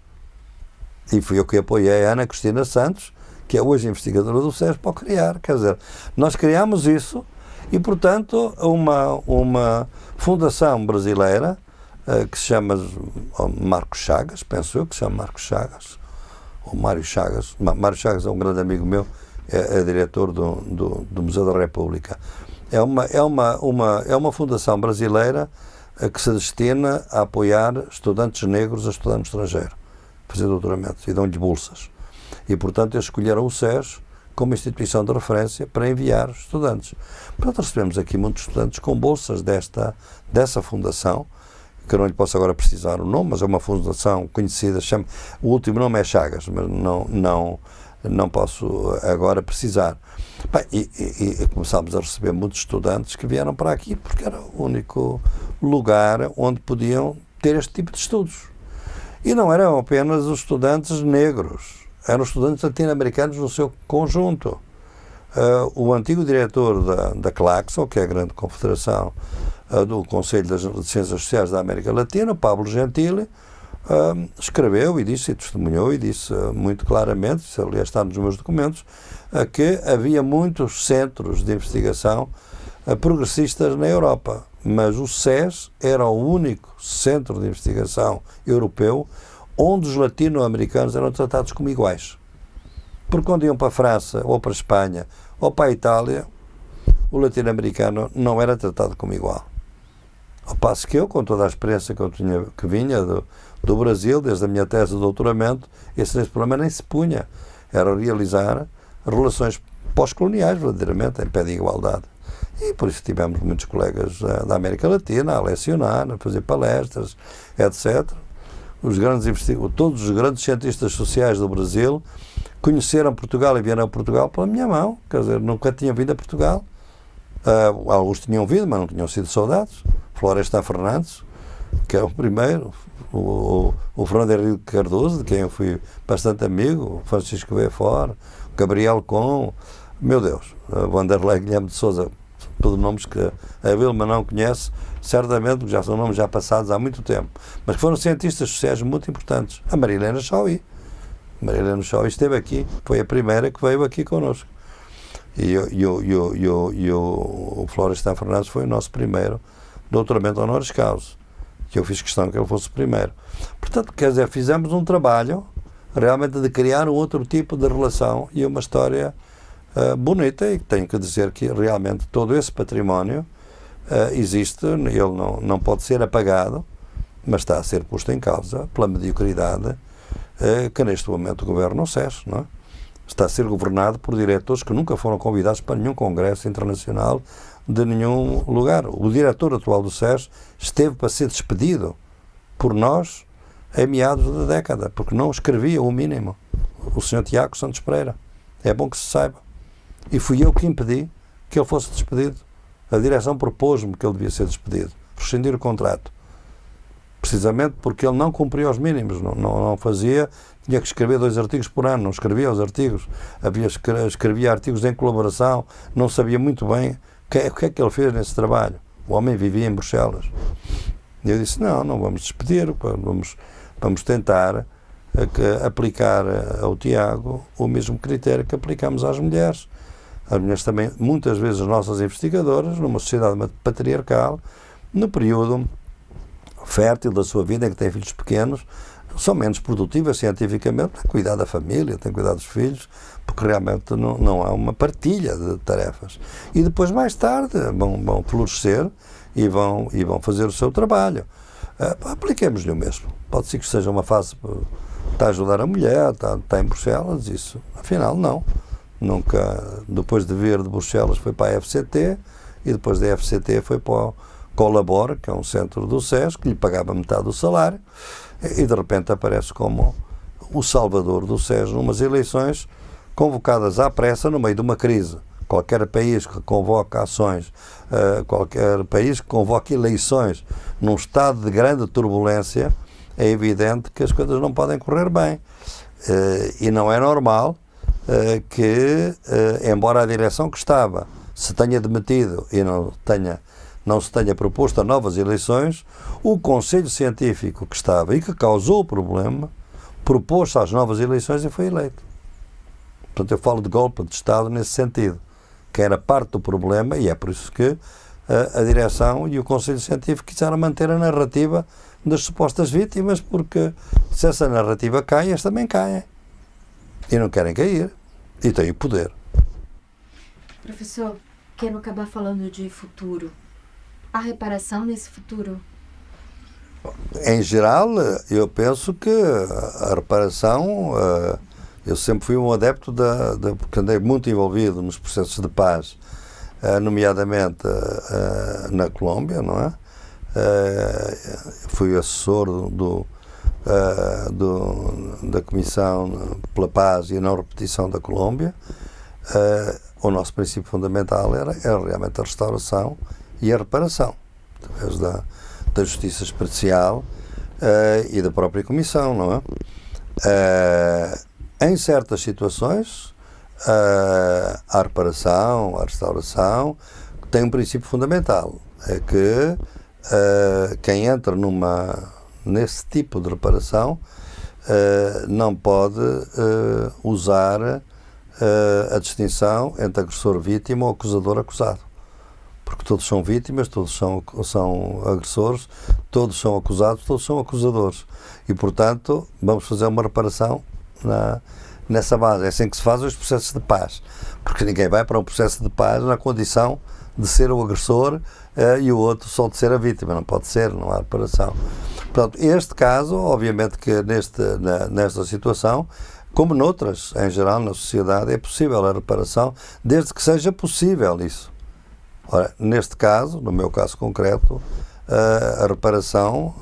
E fui eu que apoiei a Ana Cristina Santos, que é hoje investigadora do SES, para o criar. Quer dizer, nós criámos isso e, portanto, uma fundação brasileira que se chama Marcos Chagas, penso eu que se chama Marcos Chagas, ou Mário Chagas. Mário Chagas é um grande amigo meu, é diretor do Museu da República. É uma fundação brasileira que se destina a apoiar estudantes negros a estudar no estrangeiro, fazer doutoramentos, e dão-lhes bolsas. E, portanto, eles escolheram o SES como instituição de referência para enviar estudantes. Portanto, recebemos aqui muitos estudantes com bolsas dessa fundação, que eu não lhe posso agora precisar o nome, mas é uma fundação conhecida, o último nome é Chagas, mas não posso agora precisar. Bem, e começámos a receber muitos estudantes que vieram para aqui porque era o único lugar onde podiam ter este tipo de estudos. E não eram apenas os estudantes negros, eram estudantes latino-americanos no seu conjunto. O antigo diretor da CLACSO, que é a grande confederação do Conselho das Ciências Sociais da América Latina, Pablo Gentili, escreveu e disse, e testemunhou e disse muito claramente, isso aliás está nos meus documentos, que havia muitos centros de investigação progressistas na Europa, mas o SES era o único centro de investigação europeu onde os latino-americanos eram tratados como iguais. Porque quando iam para a França, ou para a Espanha, ou para a Itália, o latino-americano não era tratado como igual. Ao passo que eu, com toda a experiência que vinha do Brasil, desde a minha tese de doutoramento, esse problema nem se punha. Era realizar relações pós-coloniais, verdadeiramente, em pé de igualdade. E por isso tivemos muitos colegas da América Latina a lecionar, a fazer palestras, etc. Todos os grandes cientistas sociais do Brasil conheceram Portugal e vieram a Portugal pela minha mão, quer dizer, nunca tinham vindo a Portugal. Alguns tinham vindo, mas não tinham sido soldados. Florestan Fernandes, que é o primeiro, o Fernando Henrique Cardoso, de quem eu fui bastante amigo, o Francisco Beaufort, o Gabriel Com, meu Deus, Vanderlei Guilherme de Sousa, todos nomes que a Vilma não conhece, certamente, porque já são nomes já passados há muito tempo, mas que foram cientistas sociais muito importantes. A Marilena Chauí. Marilena Chauí esteve aqui, foi a primeira que veio aqui connosco. E o Florestan Fernandes foi o nosso primeiro doutoramento honoris causa. que eu fiz questão que ele fosse o primeiro. Portanto, quer dizer, fizemos um trabalho realmente de criar um outro tipo de relação e uma história bonita, e tenho que dizer que realmente todo esse património existe, ele não pode ser apagado, mas está a ser posto em causa pela mediocridade que neste momento governa o SES, não é? Está a ser governado por diretores que nunca foram convidados para nenhum congresso internacional de nenhum lugar. O diretor atual do SES esteve para ser despedido por nós em meados da década, porque não escrevia o mínimo. O Sr. Tiago Santos Pereira. É bom que se saiba. E fui eu que impedi que ele fosse despedido. A direção propôs-me que ele devia ser despedido. Rescindir o contrato. Precisamente porque ele não cumpria os mínimos. Não fazia... Tinha que escrever 2 artigos por ano. Não escrevia os artigos. Escrevia artigos em colaboração. Não sabia muito bem o que é que ele fez nesse trabalho. O homem vivia em Bruxelas. E eu disse, não vamos despedir. Vamos tentar aplicar ao Tiago o mesmo critério que aplicamos às mulheres. As mulheres também, muitas vezes, as nossas investigadoras, numa sociedade patriarcal, no período fértil da sua vida, em que têm filhos pequenos, são menos produtivas cientificamente, têm que cuidar da família, têm que cuidar dos filhos, porque realmente não há uma partilha de tarefas. E depois, mais tarde, vão florescer e vão fazer o seu trabalho. Apliquemos-lhe o mesmo. Pode ser que seja uma fase para ajudar a mulher, está em Bruxelas, isso. Afinal, não. Nunca, depois de vir de Bruxelas, foi para a FCT, e depois da FCT foi para o Colabora, que é um centro do SES, que lhe pagava metade do salário, e de repente aparece como o salvador do SES numas eleições convocadas à pressa no meio de uma crise. Qualquer país que convoque ações, qualquer país que convoque eleições num estado de grande turbulência, é evidente que as coisas não podem correr bem. E não é normal que, embora a direção que estava se tenha demitido e não se tenha proposto a novas eleições, o Conselho Científico que estava e que causou o problema propôs-se às novas eleições e foi eleito. Portanto, eu falo de golpe de Estado nesse sentido, que era parte do problema, e é por isso que a direção e o Conselho Científico quiseram manter a narrativa das supostas vítimas, porque se essa narrativa cai, eles também caem. E não querem cair. E têm o poder. Professor, quero acabar falando de futuro. Há reparação nesse futuro? Em geral, eu penso que a reparação... Eu sempre fui um adepto porque andei muito envolvido nos processos de paz, nomeadamente na Colômbia, não é? Fui assessor da Comissão pela Paz e a Não Repetição da Colômbia. O nosso princípio fundamental era realmente a restauração e a reparação, através da Justiça Especial e da própria Comissão, não é? Em certas situações, a reparação, a restauração, tem um princípio fundamental, é que quem entra nesse tipo de reparação não pode usar a distinção entre agressor-vítima ou acusador-acusado. Porque todos são vítimas, todos são agressores, todos são acusados, todos são acusadores. E, portanto, vamos fazer uma reparação nessa base. É assim que se fazem os processos de paz, porque ninguém vai para um processo de paz na condição de ser o agressor e o outro só de ser a vítima. Não pode ser, não há reparação. Portanto, este caso, obviamente que nesta situação, como noutras, em geral, na sociedade, é possível a reparação, desde que seja possível isso. Ora, neste caso, no meu caso concreto, a reparação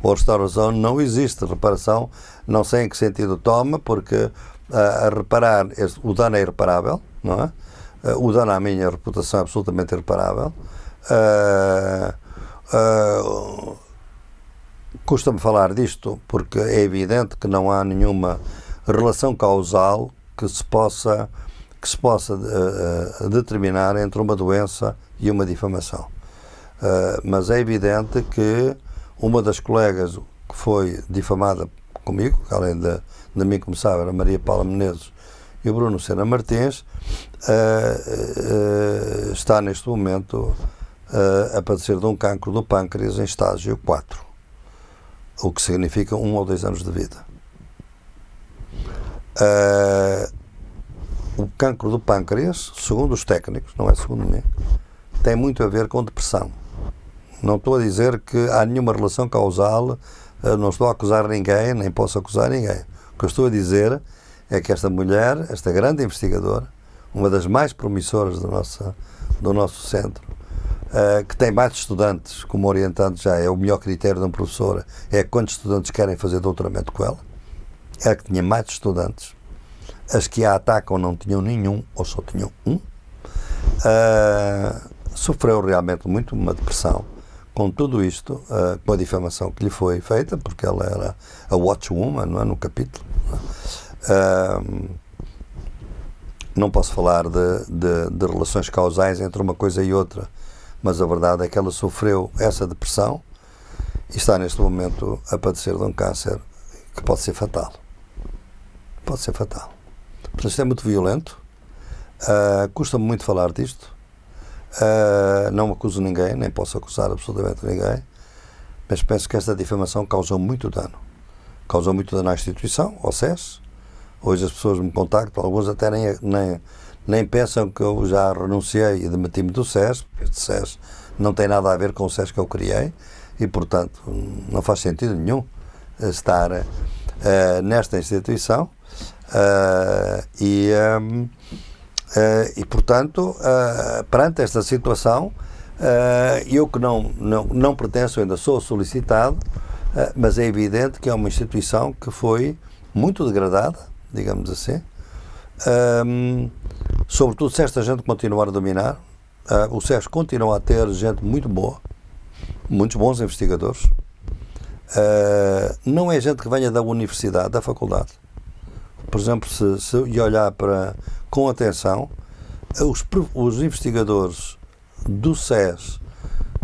ou a restauração não existe. Reparação, não sei em que sentido toma, porque a reparar, o dano é irreparável, não é? O dano à minha reputação é absolutamente irreparável. Custa-me falar disto, porque é evidente que não há nenhuma relação causal que se possa determinar entre uma doença e uma difamação. Mas é evidente que uma das colegas que foi difamada comigo, que além de mim começava, era Maria Paula Menezes e o Bruno Sena Martins, está neste momento a padecer de um cancro do pâncreas em estágio 4, o que significa 1 ou 2 anos de vida. O cancro do pâncreas, segundo os técnicos, não é segundo mim, tem muito a ver com depressão. Não estou a dizer que há nenhuma relação causal, não estou a acusar ninguém, nem posso acusar ninguém. O que eu estou a dizer é que esta mulher, esta grande investigadora, uma das mais promissoras do nosso centro, que tem mais estudantes como orientante, já é o melhor critério de um professor, é quantos estudantes querem fazer doutoramento com ela, é a que tinha mais estudantes. As que a atacam não tinham nenhum, ou só tinham um. Sofreu realmente muito uma depressão com tudo isto, com a difamação que lhe foi feita, porque ela era a watchwoman, não é, no capítulo. Não posso falar de relações causais entre uma coisa e outra, mas a verdade é que ela sofreu essa depressão e está neste momento a padecer de um câncer que pode ser fatal. Pode ser fatal. Portanto, isto é muito violento. Custa-me muito falar disto. Não acuso ninguém, nem posso acusar absolutamente ninguém, mas penso que esta difamação causou muito dano. Causou muito dano à instituição, ao SES. Hoje as pessoas me contactam, alguns até nem pensam que eu já renunciei e demiti-me do SES, porque este SES não tem nada a ver com o SES que eu criei e, portanto, não faz sentido nenhum estar nesta instituição. E portanto, perante esta situação, eu que não pertenço, ainda sou solicitado, mas é evidente que é uma instituição que foi muito degradada, digamos assim, sobretudo se esta gente continuar a dominar. O SES continua a ter gente muito boa, muitos bons investigadores, não é gente que venha da universidade, da faculdade. Por exemplo, se olhar com atenção, os investigadores do SES,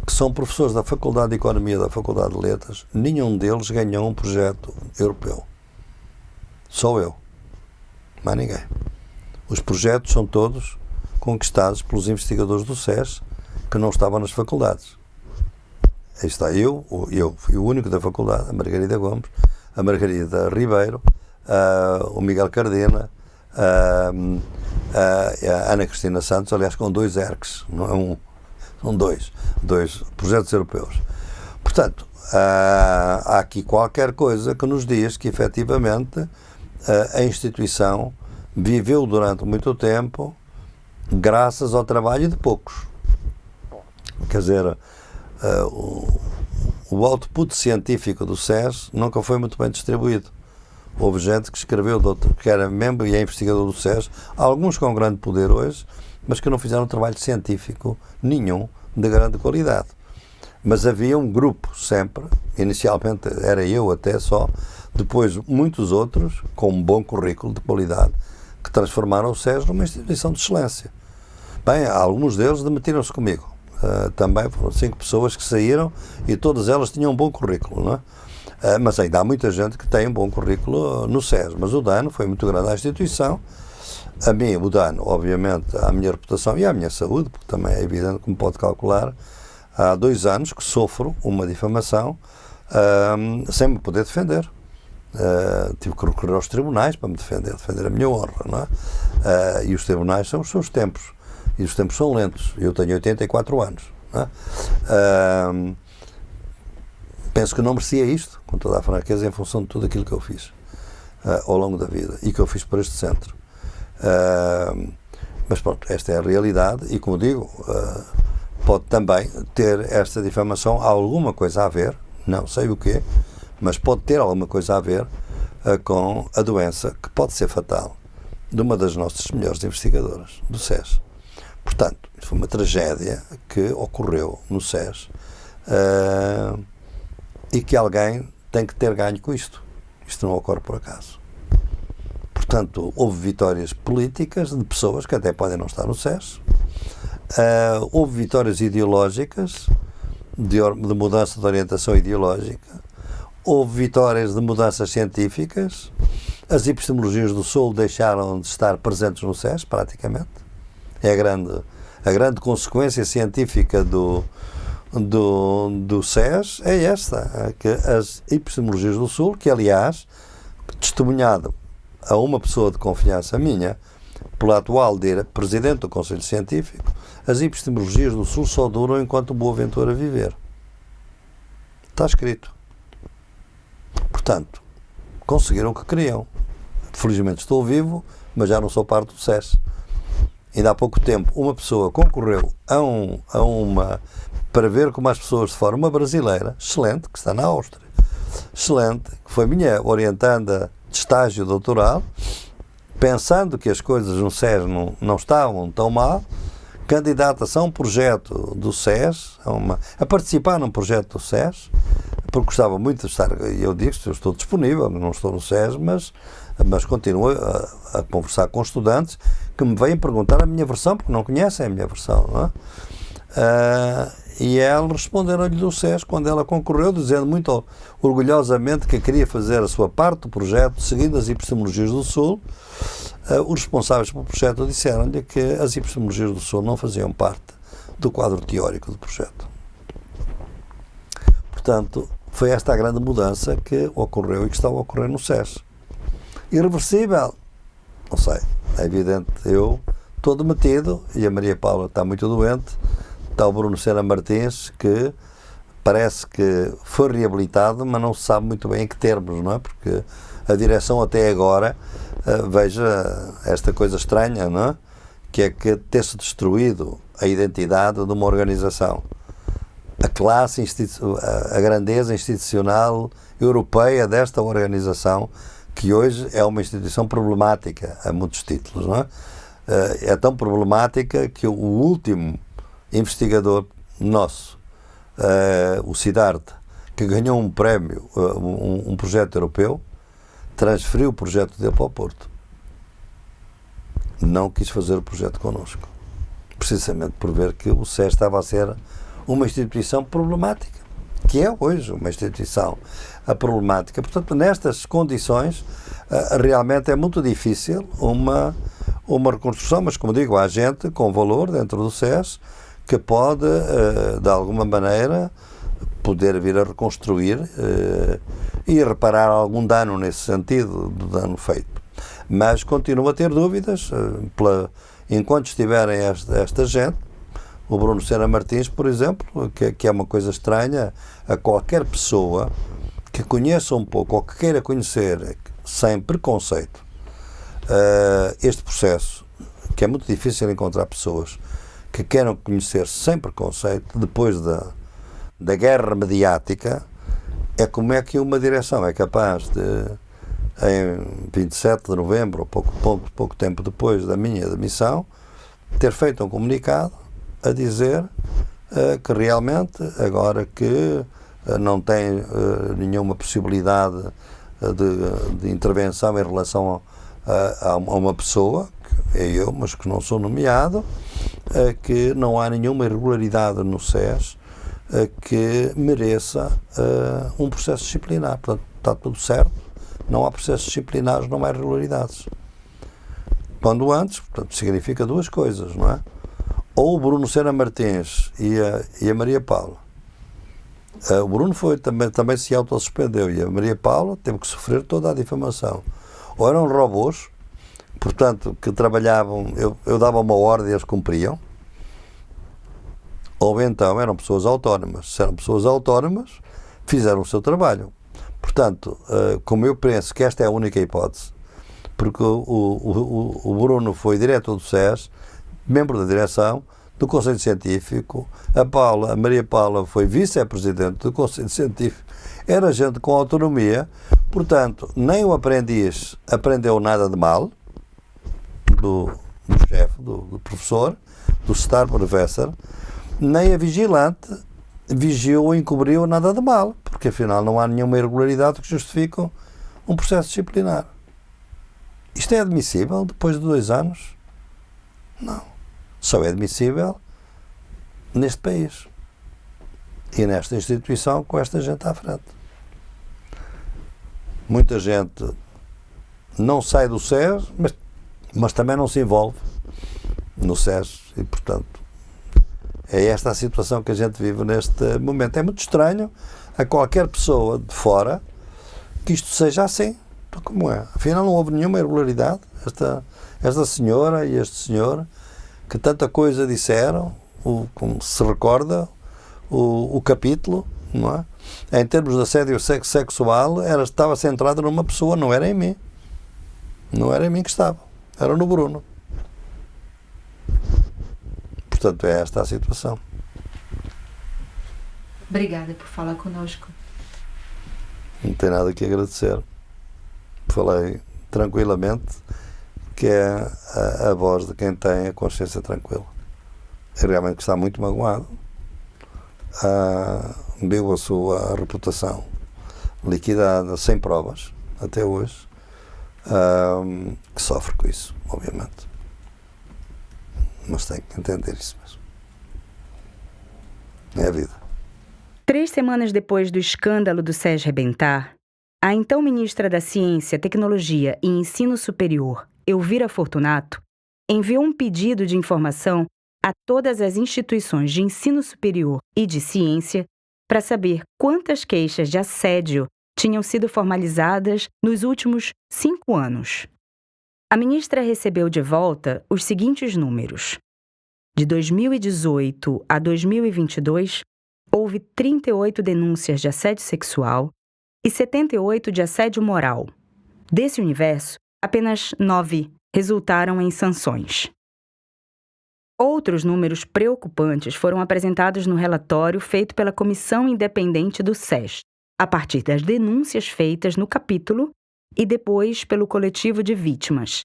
que são professores da Faculdade de Economia e da Faculdade de Letras, nenhum deles ganhou um projeto europeu. Só eu. Mais ninguém. Os projetos são todos conquistados pelos investigadores do SES que não estavam nas faculdades. Aí está eu fui o único da faculdade, a Margarida Gomes, a Margarida Ribeiro, o Miguel Cardena, a Ana Cristina Santos, aliás, com 2 ERCs, não é um, são dois projetos europeus. Portanto, há aqui qualquer coisa que nos diz que, efetivamente, a instituição viveu durante muito tempo graças ao trabalho de poucos. Quer dizer, o output científico do SES nunca foi muito bem distribuído. Houve gente que escreveu, que era membro e é investigador do SES, alguns com grande poder hoje, mas que não fizeram trabalho científico nenhum de grande qualidade. Mas havia um grupo sempre, inicialmente era eu até só, depois muitos outros, com um bom currículo de qualidade, que transformaram o SES numa instituição de excelência. Bem, alguns deles demitiram-se comigo. Também foram 5 pessoas que saíram e todas elas tinham um bom currículo, não é? Mas ainda há muita gente que tem um bom currículo no SES, mas o dano foi muito grande à instituição. A mim, o dano, obviamente, à minha reputação e à minha saúde, porque também é evidente, como pode calcular, há 2 anos que sofro uma difamação sem me poder defender. Tive que recorrer aos tribunais para me defender a minha honra, não é? E os tribunais são os seus tempos, e os tempos são lentos. Eu tenho 84 anos, não é? Penso que não merecia isto, com toda a franqueza, em função de tudo aquilo que eu fiz ao longo da vida e que eu fiz por este centro. Mas pronto, esta é a realidade e, como digo, pode também ter esta difamação alguma coisa a ver, não sei o quê, mas pode ter alguma coisa a ver com a doença que pode ser fatal de uma das nossas melhores investigadoras, do SES. Portanto, foi uma tragédia que ocorreu no SES e que alguém tem que ter ganho com isto. Isto não ocorre por acaso. Portanto, houve vitórias políticas de pessoas que até podem não estar no SES. Houve vitórias ideológicas, de mudança de orientação ideológica. Houve vitórias de mudanças científicas. As epistemologias do Sul deixaram de estar presentes no SES, praticamente. É A grande consequência científica do SES é esta, que as epistemologias do Sul, que aliás, testemunhado a uma pessoa de confiança minha, pelo atual presidente do Conselho Científico, as epistemologias do Sul só duram enquanto Boaventura viver. Está escrito. Portanto, conseguiram o que queriam. Felizmente estou vivo, mas já não sou parte do SES. Ainda há pouco tempo, uma pessoa concorreu para ver como as pessoas de fora, uma brasileira, excelente, que está na Áustria, excelente, que foi minha orientanda de estágio doutoral, pensando que as coisas no SES não estavam tão mal, candidata-se a um projeto do SES, a participar num projeto do SES, porque gostava muito de estar, eu digo que eu estou disponível, não estou no SES, mas continuo a conversar com estudantes que me vêm perguntar a minha versão, porque não conhecem a minha versão, não é? E elas responderam-lhe do SES quando ela concorreu, dizendo muito orgulhosamente que queria fazer a sua parte do projeto, seguindo as epistemologias do Sul. Os responsáveis pelo projeto disseram-lhe que as epistemologias do Sul não faziam parte do quadro teórico do projeto. Portanto, foi esta a grande mudança que ocorreu e que está a ocorrer no SES. Irreversível? Não sei. É evidente, eu estou demitido e a Maria Paula está muito doente. Está o Bruno Sena Martins, que parece que foi reabilitado, mas não se sabe muito bem em que termos, não é? Porque a direção até agora, veja esta coisa estranha, não é? Que é que ter-se destruído a identidade de uma organização. A classe, a grandeza institucional europeia desta organização, que hoje é uma instituição problemática a muitos títulos, não é? É tão problemática que o último investigador nosso, o Siddhartha, que ganhou um prémio, um projeto europeu, transferiu o projeto dele para o Porto. Não quis fazer o projeto connosco. Precisamente por ver que o SES estava a ser uma instituição problemática, que é hoje uma instituição problemática. Portanto, nestas condições, realmente é muito difícil uma reconstrução, mas como digo, há gente com valor dentro do SES que pode, de alguma maneira, poder vir a reconstruir e reparar algum dano nesse sentido, do dano feito. Mas continuo a ter dúvidas, enquanto estiverem esta gente, o Bruno Sena Martins, por exemplo, que é uma coisa estranha a qualquer pessoa que conheça um pouco ou que queira conhecer sem preconceito este processo, que é muito difícil encontrar pessoas que queiram conhecer sem preconceito, depois da guerra mediática, é como é que uma direção é capaz de, em 27 de novembro, pouco tempo depois da minha demissão, ter feito um comunicado a dizer que realmente, agora que não tem nenhuma possibilidade de intervenção em relação a uma pessoa, que é eu, mas que não sou nomeado, que não há nenhuma irregularidade no SES que mereça um processo disciplinar. Portanto, está tudo certo, não há processos disciplinares, não há irregularidades. Quando antes, portanto, significa duas coisas, não é? Ou o Bruno Sena Martins e a Maria Paula. O Bruno também se autossuspendeu e a Maria Paula teve que sofrer toda a difamação. Ou eram robôs, portanto, que trabalhavam, eu dava uma ordem e eles cumpriam, ou então eram pessoas autónomas. Se eram pessoas autónomas, fizeram o seu trabalho. Portanto, como eu penso que esta é a única hipótese, porque o Bruno foi diretor do SES, membro da direção do Conselho Científico, a Maria Paula foi vice-presidente do Conselho Científico, era gente com autonomia, portanto, nem o aprendiz aprendeu nada de mal do chefe, do professor, do Star Professor, nem a vigilante vigiou ou encobriu nada de mal, porque afinal não há nenhuma irregularidade que justifique um processo disciplinar. Isto é admissível depois de 2 anos? Não. Só é admissível neste país e nesta instituição com esta gente à frente. Muita gente não sai do SES, mas também não se envolve no SES e, portanto, É esta a situação que a gente vive neste momento. É muito estranho a qualquer pessoa de fora que isto seja assim. Então, como é? Afinal, não houve nenhuma irregularidade. Esta senhora e este senhor, que tanta coisa disseram, como se recorda, o capítulo, não é? Em termos de assédio sexual, estava centrado numa pessoa, não era em mim. Não era em mim que estava. Era no Bruno. Portanto, é esta a situação. Obrigada por falar conosco. Não tem nada que agradecer. Falei tranquilamente, que é a voz de quem tem a consciência tranquila. É realmente que está muito magoado. Viu a sua reputação liquidada sem provas, até hoje, que sofre com isso, obviamente. Mas tem que entender isso mesmo. É a vida. 3 semanas depois do escândalo do SES rebentar, a então ministra da Ciência, Tecnologia e Ensino Superior, Elvira Fortunato, enviou um pedido de informação a todas as instituições de ensino superior e de ciência para saber quantas queixas de assédio tinham sido formalizadas nos últimos 5 anos. A ministra recebeu de volta os seguintes números. De 2018 a 2022, houve 38 denúncias de assédio sexual e 78 de assédio moral. Desse universo, apenas 9 resultaram em sanções. Outros números preocupantes foram apresentados no relatório feito pela Comissão Independente do SES, a partir das denúncias feitas no capítulo e depois pelo coletivo de vítimas.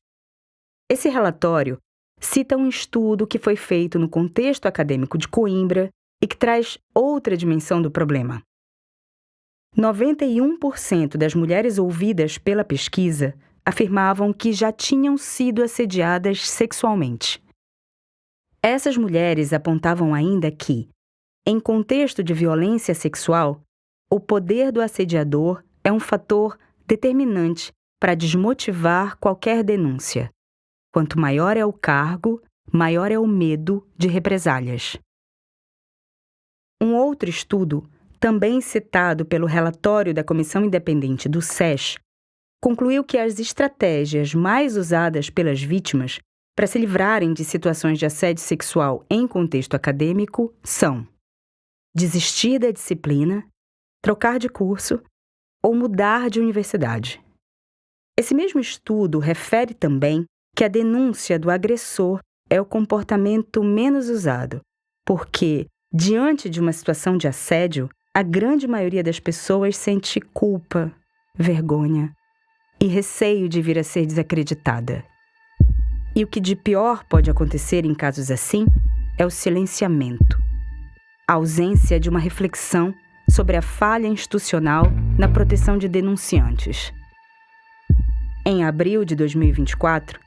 Esse relatório cita um estudo que foi feito no contexto acadêmico de Coimbra e que traz outra dimensão do problema. 91% das mulheres ouvidas pela pesquisa afirmavam que já tinham sido assediadas sexualmente. Essas mulheres apontavam ainda que, em contexto de violência sexual, o poder do assediador é um fator determinante para desmotivar qualquer denúncia. Quanto maior é o cargo, maior é o medo de represálias. Um outro estudo, também citado pelo relatório da Comissão Independente do SES, concluiu que as estratégias mais usadas pelas vítimas para se livrarem de situações de assédio sexual em contexto acadêmico são desistir da disciplina, trocar de curso ou mudar de universidade. Esse mesmo estudo refere também que a denúncia do agressor é o comportamento menos usado, porque, diante de uma situação de assédio, a grande maioria das pessoas sente culpa, vergonha e receio de vir a ser desacreditada. E o que de pior pode acontecer em casos assim é o silenciamento, a ausência de uma reflexão sobre a falha institucional na proteção de denunciantes. Em abril de 2024,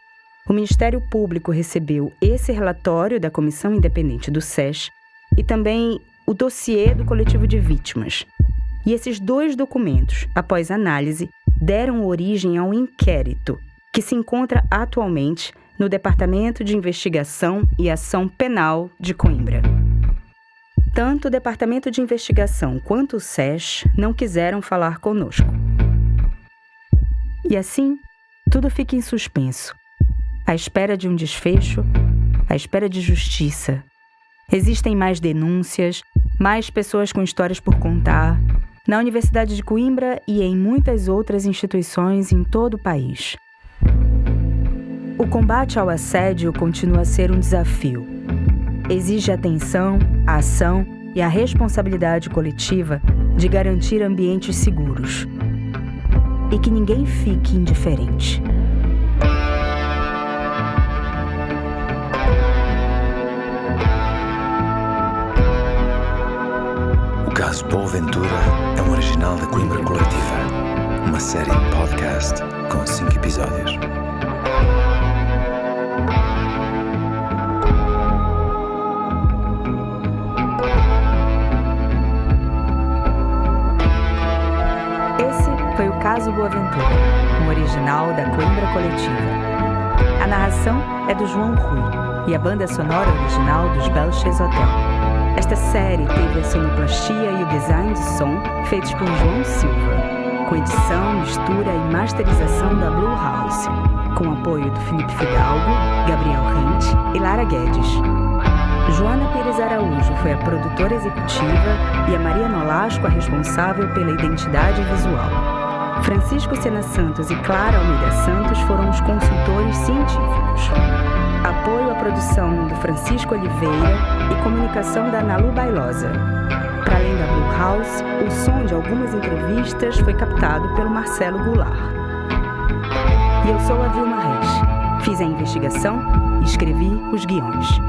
o Ministério Público recebeu esse relatório da Comissão Independente do SES e também o dossiê do coletivo de vítimas. E esses 2 documentos, após análise, deram origem a um inquérito que se encontra atualmente no Departamento de Investigação e Ação Penal de Coimbra. Tanto o Departamento de Investigação quanto o SES não quiseram falar conosco. E assim, tudo fica em suspenso, à espera de um desfecho, à espera de justiça. Existem mais denúncias, mais pessoas com histórias por contar, na Universidade de Coimbra e em muitas outras instituições em todo o país. O combate ao assédio continua a ser um desafio. Exige atenção, a ação e a responsabilidade coletiva de garantir ambientes seguros. E que ninguém fique indiferente. O caso Boaventura é um original da Coimbra Coletiva, uma série de podcast com 5 episódios. Esse foi o caso Boaventura, um original da Coimbra Coletiva. A narração é do João Rui e a banda sonora original dos Belches Hotel. Esta série teve a sonoplastia e o design de som feitos por João Silva, com edição, mistura e masterização da Blue House, com apoio do Felipe Fidalgo, Gabriel Rente e Lara Guedes. Joana Pires Araújo foi a produtora executiva e a Maria Nolasco a responsável pela identidade visual. Francisco Sena Santos e Clara Almeida Santos foram os consultores científicos. Apoio à produção do Francisco Oliveira e comunicação da Nalu Bailosa. Para além da Blue House, o som de algumas entrevistas foi captado pelo Marcelo Goulart. E eu sou a Vilma Reis. Fiz a investigação e escrevi os guiões.